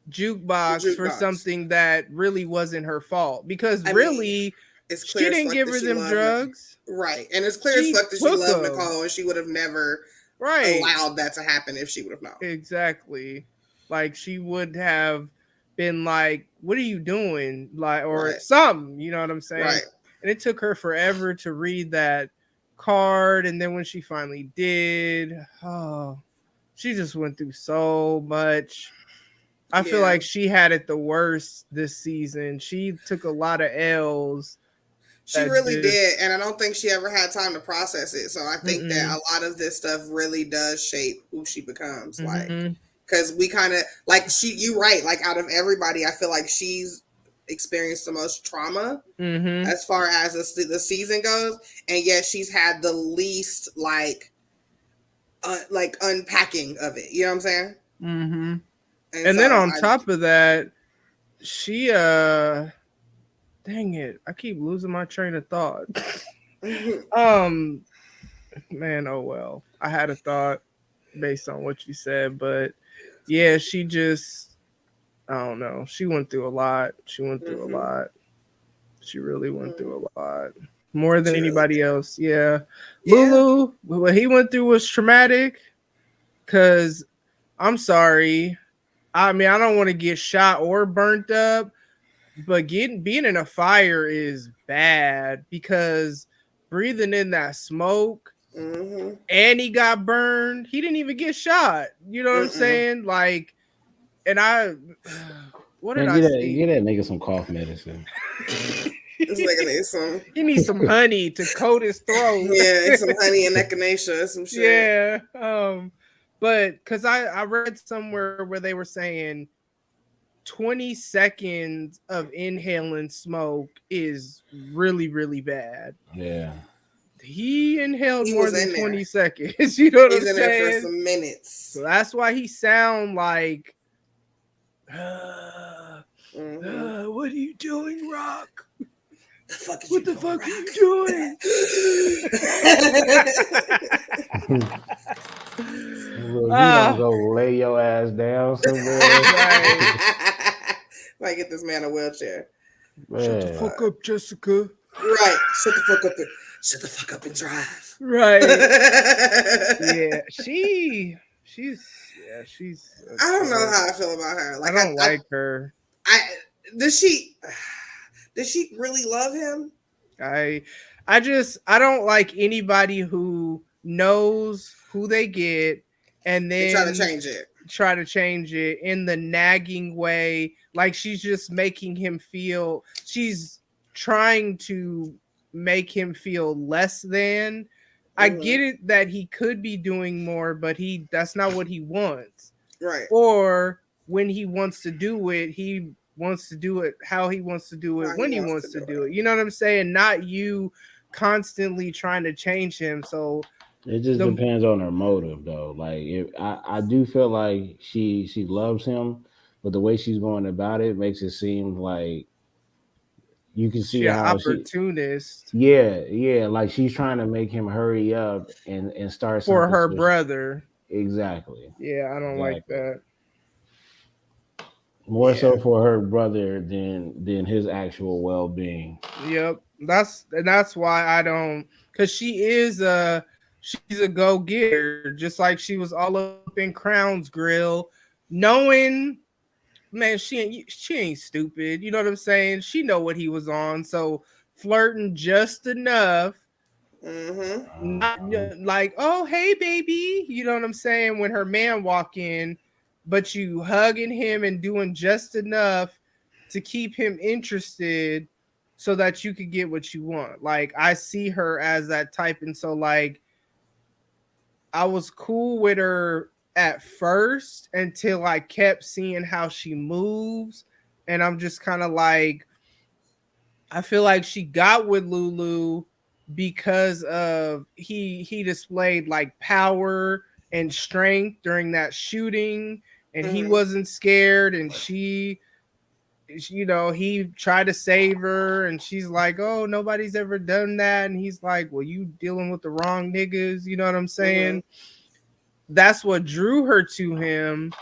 Speaker 3: Jukebox for something that really wasn't her fault, because really it's clear she didn't give her them drugs,
Speaker 4: right? And it's clear as fuck that she loved Nicole, and she would have never allowed that to happen if she would have known.
Speaker 3: Exactly. Like, she would have been like, what are you doing, like, or something, you know what I'm saying?
Speaker 4: Right.
Speaker 3: And it took her forever to read that card, and then when she finally did, she just went through so much. I feel like she had it the worst this season. She took a lot of L's.
Speaker 4: She really did. And I don't think she ever had time to process it. So I think that a lot of this stuff really does shape who she becomes. Like, because we kind of, like, you're right. Like, out of everybody, I feel like she's experienced the most trauma as far as the season goes. And yet she's had the least, like unpacking of it. You know what I'm saying?
Speaker 3: Mm-hmm. And so then on top of that, she dang it, I keep losing my train of thought. Man, oh well. I had a thought based on what you said, but yeah, she just, I don't know. She went through a lot. She went through a lot. She really went through a lot. More than anybody else. Yeah. Lulu, what he went through was traumatic, because I'm sorry. I mean, I don't want to get shot or burnt up, but being in a fire is bad, because breathing in that smoke and he got burned. He didn't even get shot. You know what I'm saying? Like, and what did I say?
Speaker 5: Get that nigga some cough medicine.
Speaker 4: This nigga needs some.
Speaker 3: He needs some honey to coat his throat.
Speaker 4: Yeah, and some honey and echinacea, some shit.
Speaker 3: Yeah. But because I read somewhere where they were saying 20 seconds of inhaling smoke is really, really bad.
Speaker 5: Yeah.
Speaker 3: He inhaled
Speaker 4: He
Speaker 3: more
Speaker 4: was
Speaker 3: than
Speaker 4: in there.
Speaker 3: 20 seconds. You know what
Speaker 4: He's
Speaker 3: I'm
Speaker 4: in there for
Speaker 3: saying?
Speaker 4: some minutes.
Speaker 3: So that's why he sound like, what are you doing, Rock?
Speaker 4: The fuck is
Speaker 3: What
Speaker 4: you
Speaker 3: the
Speaker 4: doing,
Speaker 3: fuck
Speaker 4: Rock?
Speaker 3: are you doing?
Speaker 5: Well, you don't go lay your ass down somewhere.
Speaker 3: Right.
Speaker 4: Like, get this man a wheelchair.
Speaker 3: Shut the
Speaker 5: Man.
Speaker 3: fuck up, Jessica.
Speaker 4: Right. Shut the fuck up. Shut the fuck up and drive.
Speaker 3: Right. Yeah. She's.
Speaker 4: I don't know how I feel about her. Like,
Speaker 3: I don't like her.
Speaker 4: Does she really love him?
Speaker 3: I don't like anybody who knows who they get and then
Speaker 4: try to change it
Speaker 3: in the nagging way. Like she's just making him feel, she's trying to make him feel less than. I get it that he could be doing more, but that's not what he wants.
Speaker 4: Right.
Speaker 3: Or when he wants to do it, he wants to do it how he wants to do it when he wants to do it. You know what I'm saying? Not you constantly trying to change him. So
Speaker 5: it just depends on her motive, though. Like, I do feel like she loves him, but the way she's going about it makes it seem like you can see how
Speaker 3: opportunist.
Speaker 5: Yeah, like she's trying to make him hurry up and start
Speaker 3: for her brother.
Speaker 5: Exactly.
Speaker 3: Yeah, I don't like that.
Speaker 5: More so for her brother than his actual well-being.
Speaker 3: Yep. That's why I don't, because she's a go-getter, just like she was all up in Crown's grill, knowing, man, she ain't stupid. You know what I'm saying? She know what he was on, so flirting just enough. Not like, oh hey baby, you know what I'm saying, when her man walk in, but you hugging him and doing just enough to keep him interested so that you could get what you want. Like I see her as that type, and so like I was cool with her at first until I kept seeing how she moves, and I'm just kind of like, I feel like she got with Lulu because of he displayed like power and strength during that shooting, and he wasn't scared, and she, you know, he tried to save her, and she's like, oh, nobody's ever done that, and he's like, well, you dealing with the wrong niggas, you know what I'm saying? That's what drew her to him.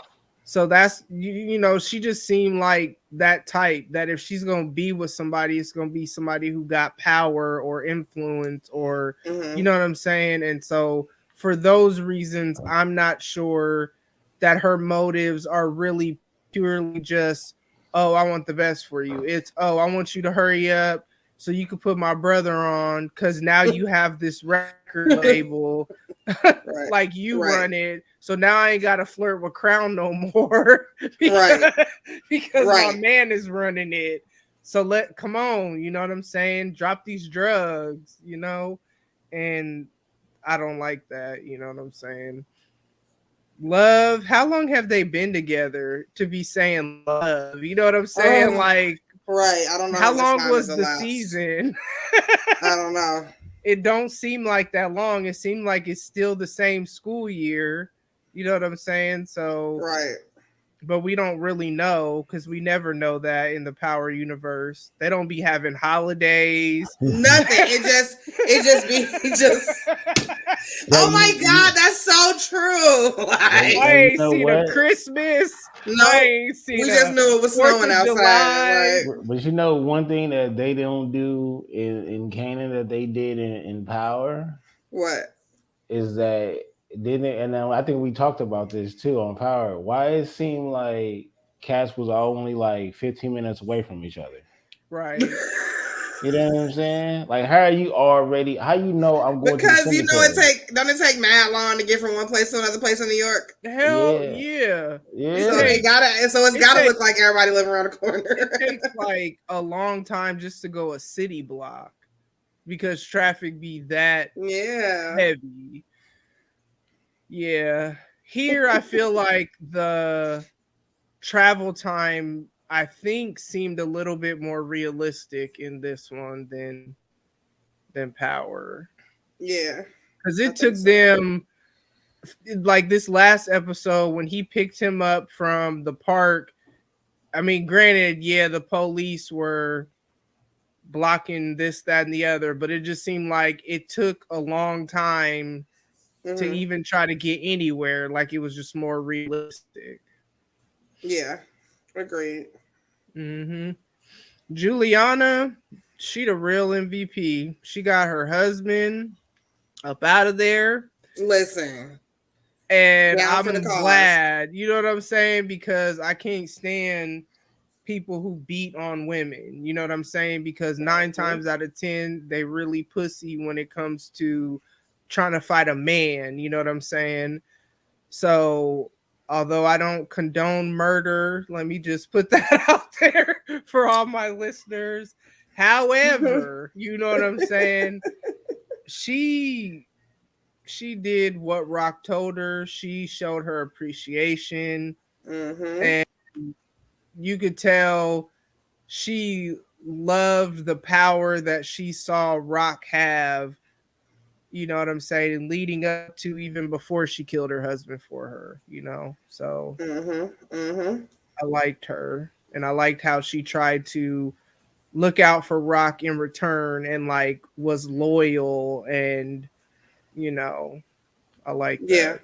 Speaker 3: So that's, you know, she just seemed like that type that if she's going to be with somebody, it's going to be somebody who got power or influence or, you know what I'm saying? And so for those reasons, I'm not sure that her motives are really purely just, oh, I want the best for you. It's, oh, I want you to hurry up so you can put my brother on, because now you have this record label. Like you run it, so now I ain't gotta flirt with Crown no more because my man is running it. So come on, you know what I'm saying? Drop these drugs, you know? And I don't like that, you know what I'm saying? Love, how long have they been together to be saying love? You know what I'm saying? Like,
Speaker 4: I don't know
Speaker 3: how long was the season?
Speaker 4: I don't know.
Speaker 3: It don't seem like that long. It seemed like it's still the same school year. You know what I'm saying? So but we don't really know, because we never know that in the Power universe. They don't be having holidays.
Speaker 4: Nothing. It just be. Oh my God, that's so true. Like,
Speaker 3: I ain't seen a Christmas.
Speaker 4: No, we just knew it was snowing outside.
Speaker 5: But you know, one thing that they don't do in Kanan that they did in Power.
Speaker 4: What
Speaker 5: is that? Didn't it? And then I think we talked about this too on Power. Why it seemed like Cass was only like 15 minutes away from each other.
Speaker 3: Right.
Speaker 5: You know what I'm saying? Like, how are you already? How you know I'm going?
Speaker 4: Because
Speaker 5: to the
Speaker 4: you know don't it take mad long to get from one place to another place in New York?
Speaker 3: Hell yeah.
Speaker 4: So it's gotta look like everybody living around the corner.
Speaker 3: It takes like a long time just to go a city block because traffic be that heavy. Yeah. Here I feel like the travel time I think seemed a little bit more realistic in this one than Power.
Speaker 4: Yeah.
Speaker 3: Because
Speaker 4: I
Speaker 3: it
Speaker 4: think
Speaker 3: took
Speaker 4: so.
Speaker 3: them like this last episode when he picked him up from the park. I mean, granted, yeah, the police were blocking this, that, and the other, but it just seemed like it took a long time to
Speaker 4: Mm-hmm.
Speaker 3: even try to get anywhere. Like it was just more realistic.
Speaker 4: Yeah. Agreed.
Speaker 3: Mm-hmm. Juliana, she the real MVP. She got her husband up out of there.
Speaker 4: Listen.
Speaker 3: And
Speaker 4: Down for the
Speaker 3: I'm
Speaker 4: cause.
Speaker 3: glad, you know what I'm saying? Because I can't stand people who beat on women. You know what I'm saying? Because 9
Speaker 4: Mm-hmm.
Speaker 3: times out of 10, they really pussy when it comes to trying to fight a man. You know what I'm saying? So, although I don't condone murder, let me just put that out there for all my listeners. However, you know what I'm saying? She she did what Rock told her. She showed her appreciation,
Speaker 4: Mm-hmm.
Speaker 3: and you could tell she loved the power that she saw Rock have. You know what I'm saying? Leading up to even before she killed her husband for her, you know? So
Speaker 4: Mm-hmm. Mm-hmm.
Speaker 3: I liked her, and I liked how she tried to look out for Rock in return and like was loyal, and you know, I like
Speaker 4: Yeah.
Speaker 3: that.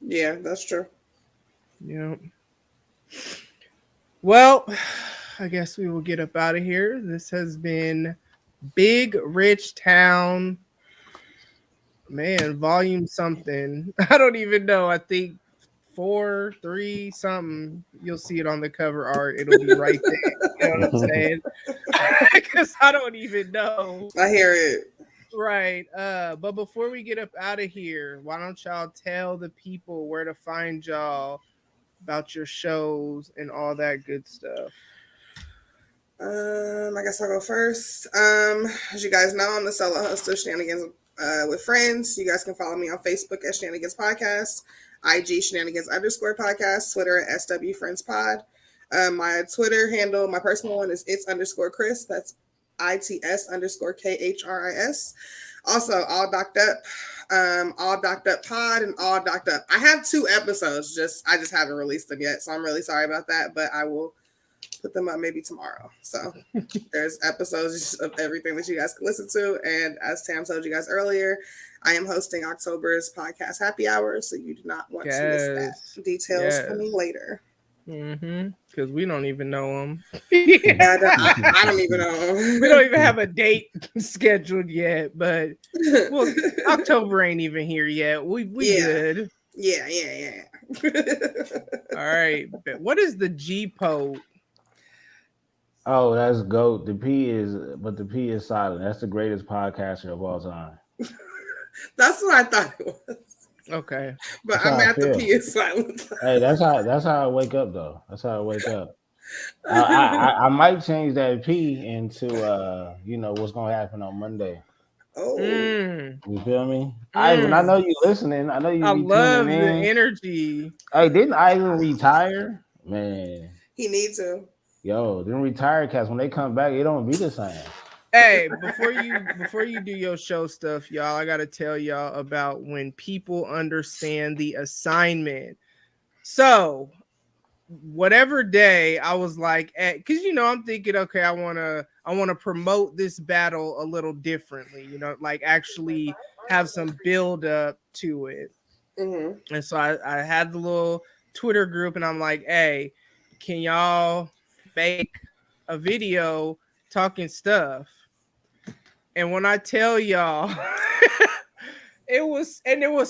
Speaker 4: Yeah, that's true.
Speaker 3: You know. Well, I guess we will get up out of here. This has been Big Rich Town. Man, volume something. I don't even know. I think 4, 3, something. You'll see it on the cover art. It'll be right there. You know what I'm saying? Because I don't even know.
Speaker 4: I hear it.
Speaker 3: Right. But before we get up out of here, why don't y'all tell the people where to find y'all about your shows and all that good stuff?
Speaker 4: I guess I'll go first. As you guys know, I'm the solo host of Shenanigans with Friends. You guys can follow me on Facebook at Shenanigans Podcast, IG Shenanigans _ podcast, Twitter at SW Friends Pod. My Twitter handle, my personal one is it's _ Khris. That's ITS _ KHRIS. Also, all docked up pod and all docked up. I have 2 episodes, I just haven't released them yet, so I'm really sorry about that, but I will put them up maybe tomorrow. So there's episodes of everything that you guys can listen to. And as Tam told you guys earlier, I am hosting October's podcast happy hour, so you do not want to miss
Speaker 3: Yes.
Speaker 4: that. Details coming later.
Speaker 3: Because we don't even know them.
Speaker 4: I don't even know.
Speaker 3: We don't even have a date scheduled yet, but well, October ain't even here yet. We
Speaker 4: Yeah.
Speaker 3: good.
Speaker 4: Yeah.
Speaker 3: All right. But what is the G-Pote?
Speaker 5: Oh, that's GOAT. The P is silent. That's the greatest podcaster of all time.
Speaker 4: That's what I thought it was.
Speaker 3: Okay.
Speaker 4: But
Speaker 5: That's
Speaker 4: I'm
Speaker 5: how I
Speaker 4: at the
Speaker 5: feel.
Speaker 4: P is silent.
Speaker 5: Hey, that's how I wake up though. That's how I wake up. I might change that P into what's gonna happen on Monday.
Speaker 4: Oh.
Speaker 5: You feel me? Ivan, I know you listening. I know you
Speaker 3: I
Speaker 5: be
Speaker 3: love
Speaker 5: tuning
Speaker 3: the
Speaker 5: in.
Speaker 3: energy.
Speaker 5: Hey, didn't Ivan retire? Man.
Speaker 4: He needs to.
Speaker 5: Yo, them retired cats when they come back, it don't be the same.
Speaker 3: Hey, before you do your show stuff, y'all, I gotta tell y'all about when people understand the assignment. So whatever day I was like, because I'm thinking, okay, I wanna promote this battle a little differently, like actually have some build up to it.
Speaker 4: Mm-hmm.
Speaker 3: And so I had the little Twitter group, and I'm like, hey, can y'all make a video talking stuff? And when I tell y'all, it was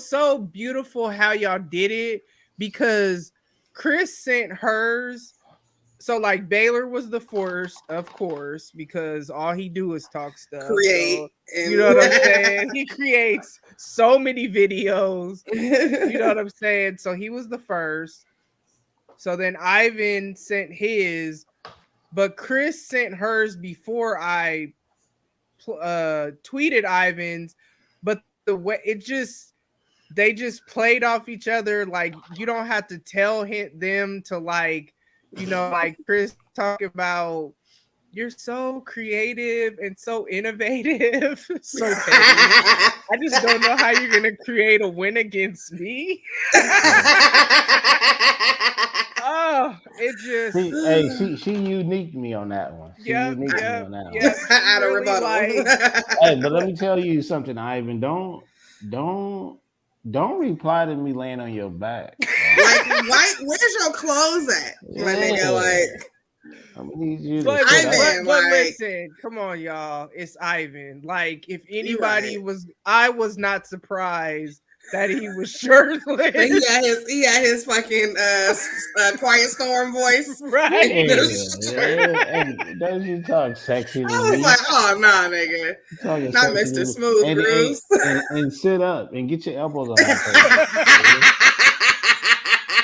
Speaker 3: so beautiful how y'all did it, because Khris sent hers. So like Baylor was the first, of course, because all he do is talk stuff.
Speaker 4: Create.
Speaker 3: So
Speaker 4: And
Speaker 3: you know what I'm saying? He creates so many videos. You know what I'm saying? So he was the first. So then Ivan sent his, but Khris sent hers before I tweeted Ivan's. But the way they just played off each other. Like, you don't have to tell them to, like, like Khris talk about, you're so creative and so innovative. So petty. I just don't know how you're gonna create a win against me. Oh, it just
Speaker 5: she unique me on that one. She unique me on that one.
Speaker 4: Out of rebuttal.
Speaker 5: Hey, but let me tell you something, Ivan. Don't reply to me laying on your back.
Speaker 4: Like, where's your clothes at, my nigga? Like,
Speaker 5: I need you to
Speaker 3: but
Speaker 4: Ivan,
Speaker 3: listen, come on, y'all. It's Ivan. Like, if anybody I was not surprised that he was shirtless.
Speaker 4: He had his fucking Quiet Storm voice.
Speaker 3: Right.
Speaker 5: Don't you talk sexy to me.
Speaker 4: I was like, oh, nah, nigga. Not Mr. Smooth Grooves.
Speaker 5: And sit up and get your elbows on that.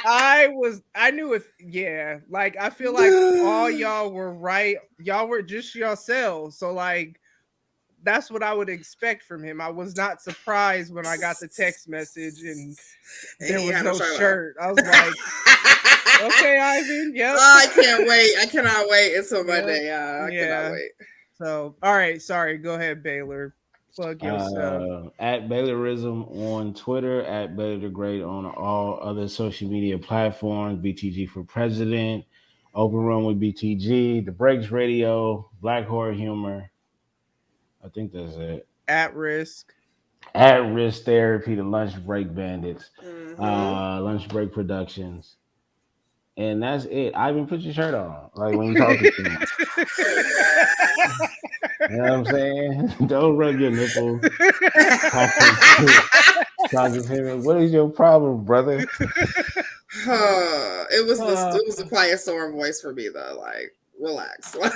Speaker 3: I knew it. Yeah. Like, I feel like all y'all were right. Y'all were just yourselves. So, like, that's what I would expect from him. I was not surprised when I got the text message and there was no shirt. I was like, okay, Ivan. Yep.
Speaker 4: Oh, I can't wait. I cannot wait until Monday. I cannot wait.
Speaker 3: So, all right. Sorry. Go ahead, Baylor. Plug your stuff.
Speaker 5: At Baylorism on Twitter, at Baylor the Great on all other social media platforms, BTG for President, Open Room with BTG, The Breaks Radio, Black Horror Humor. I think that's it.
Speaker 3: At Risk
Speaker 5: Therapy, the Lunch Break Bandits, Lunch Break Productions. And that's it. Ivan, put your shirt on. Like, when you talking to me. You know what I'm saying? Don't rub your nipples. Talking to me. What is your problem, brother?
Speaker 4: It was the Quiet Storm voice for me, though. Like, relax. Like,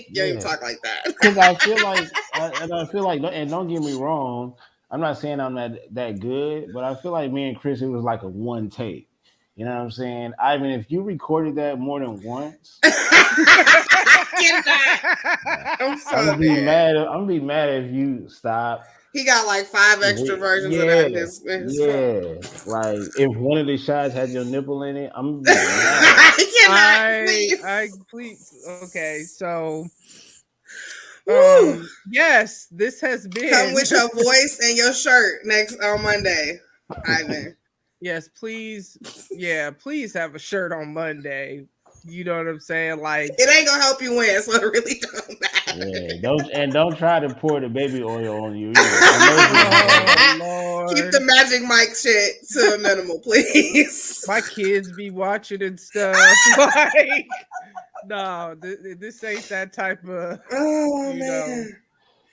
Speaker 4: you don't even talk like that.
Speaker 5: Because I feel like, and don't get me wrong, I'm not saying I'm that good, but I feel like me and Khris, it was like a one take. You know what I'm saying? Ivan, if you recorded that more than once, I'm gonna be mad if you stop.
Speaker 4: He got like 5 extra versions of that in his
Speaker 5: phone. Like, if one of the shots had your nipple in it, I'm gonna be
Speaker 3: mad. Please. Okay, so yes, this has been.
Speaker 4: Come with your voice and your shirt next on Monday, Ivan.
Speaker 3: Yes, please. Yeah, please have a shirt on Monday. You know what I'm saying? Like,
Speaker 4: it ain't gonna help you win, so it really don't matter.
Speaker 5: Yeah, don't try to pour the baby oil on you.
Speaker 3: Lord.
Speaker 4: Keep the Magic Mike shit to a minimal, please.
Speaker 3: My kids be watching and stuff. Like, no, this ain't that type of.
Speaker 4: Oh man.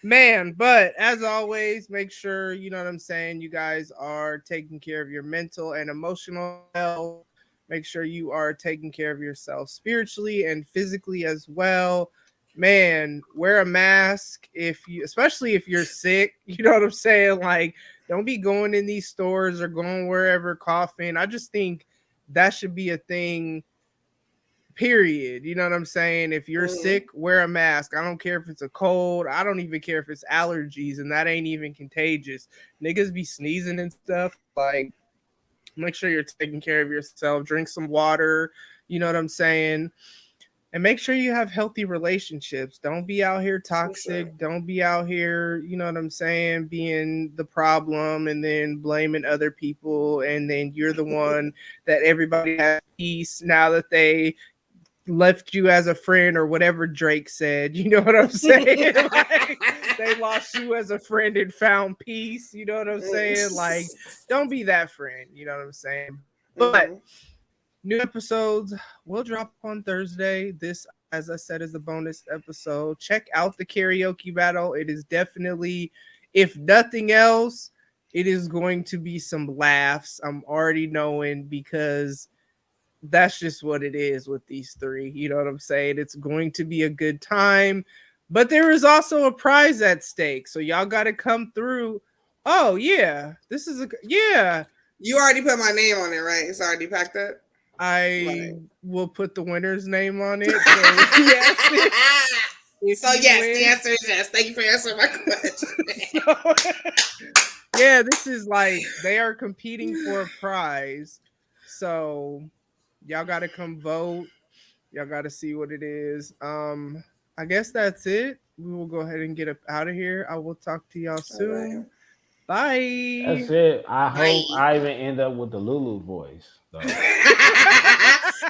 Speaker 3: Man, but as always, make sure, you know what I'm saying, you guys are taking care of your mental and emotional health. Make sure you are taking care of yourself spiritually and physically as well. Man, wear a mask especially if you're sick. You know what I'm saying? Like, don't be going in these stores or going wherever coughing. I just think that should be a thing. Period. You know what I'm saying? If you're sick, wear a mask. I don't care if it's a cold. I don't even care if it's allergies, and that ain't even contagious. Niggas be sneezing and stuff. Like, make sure you're taking care of yourself. Drink some water. You know what I'm saying? And make sure you have healthy relationships. Don't be out here toxic. Sure. Don't be out here, you know what I'm saying, being the problem and then blaming other people. And then you're the one that everybody has peace now that they left you as a friend or whatever Drake said. You know what I'm saying? Like, they lost you as a friend and found peace. You know what I'm saying? Like, don't be that friend. You know what I'm saying? But new episodes will drop on Thursday. This, as I said, is a bonus episode. Check out the karaoke battle. It is definitely, if nothing else, it is going to be some laughs. I'm already knowing, because that's just what it is with these three. You know what I'm saying? It's going to be a good time, but there is also a prize at stake. So y'all got to come through. Oh yeah.
Speaker 4: You already put my name on it, right? It's already packed up.
Speaker 3: I will put the winner's name on it. So yes.
Speaker 4: The answer is yes. Thank you for answering my question.
Speaker 3: Yeah, this is like they are competing for a prize. So y'all gotta come vote. Y'all gotta see what it is. I guess that's it. We will go ahead and get up out of here. I will talk to y'all
Speaker 4: All right.
Speaker 3: soon. Bye.
Speaker 5: That's it. I hope
Speaker 4: Bye.
Speaker 5: I even end up with the Lulu voice. So.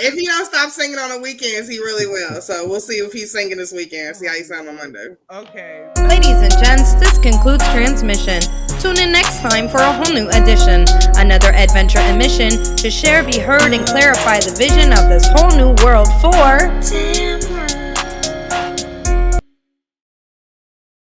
Speaker 4: If he don't stop singing on the weekends, he really will. So we'll see if he's singing this weekend. See how he sound on Monday.
Speaker 3: Okay.
Speaker 2: Ladies and gents, this concludes transmission. Tune in next time for a whole new edition. Another adventure and mission to share, be heard, and clarify the vision of this whole new world for...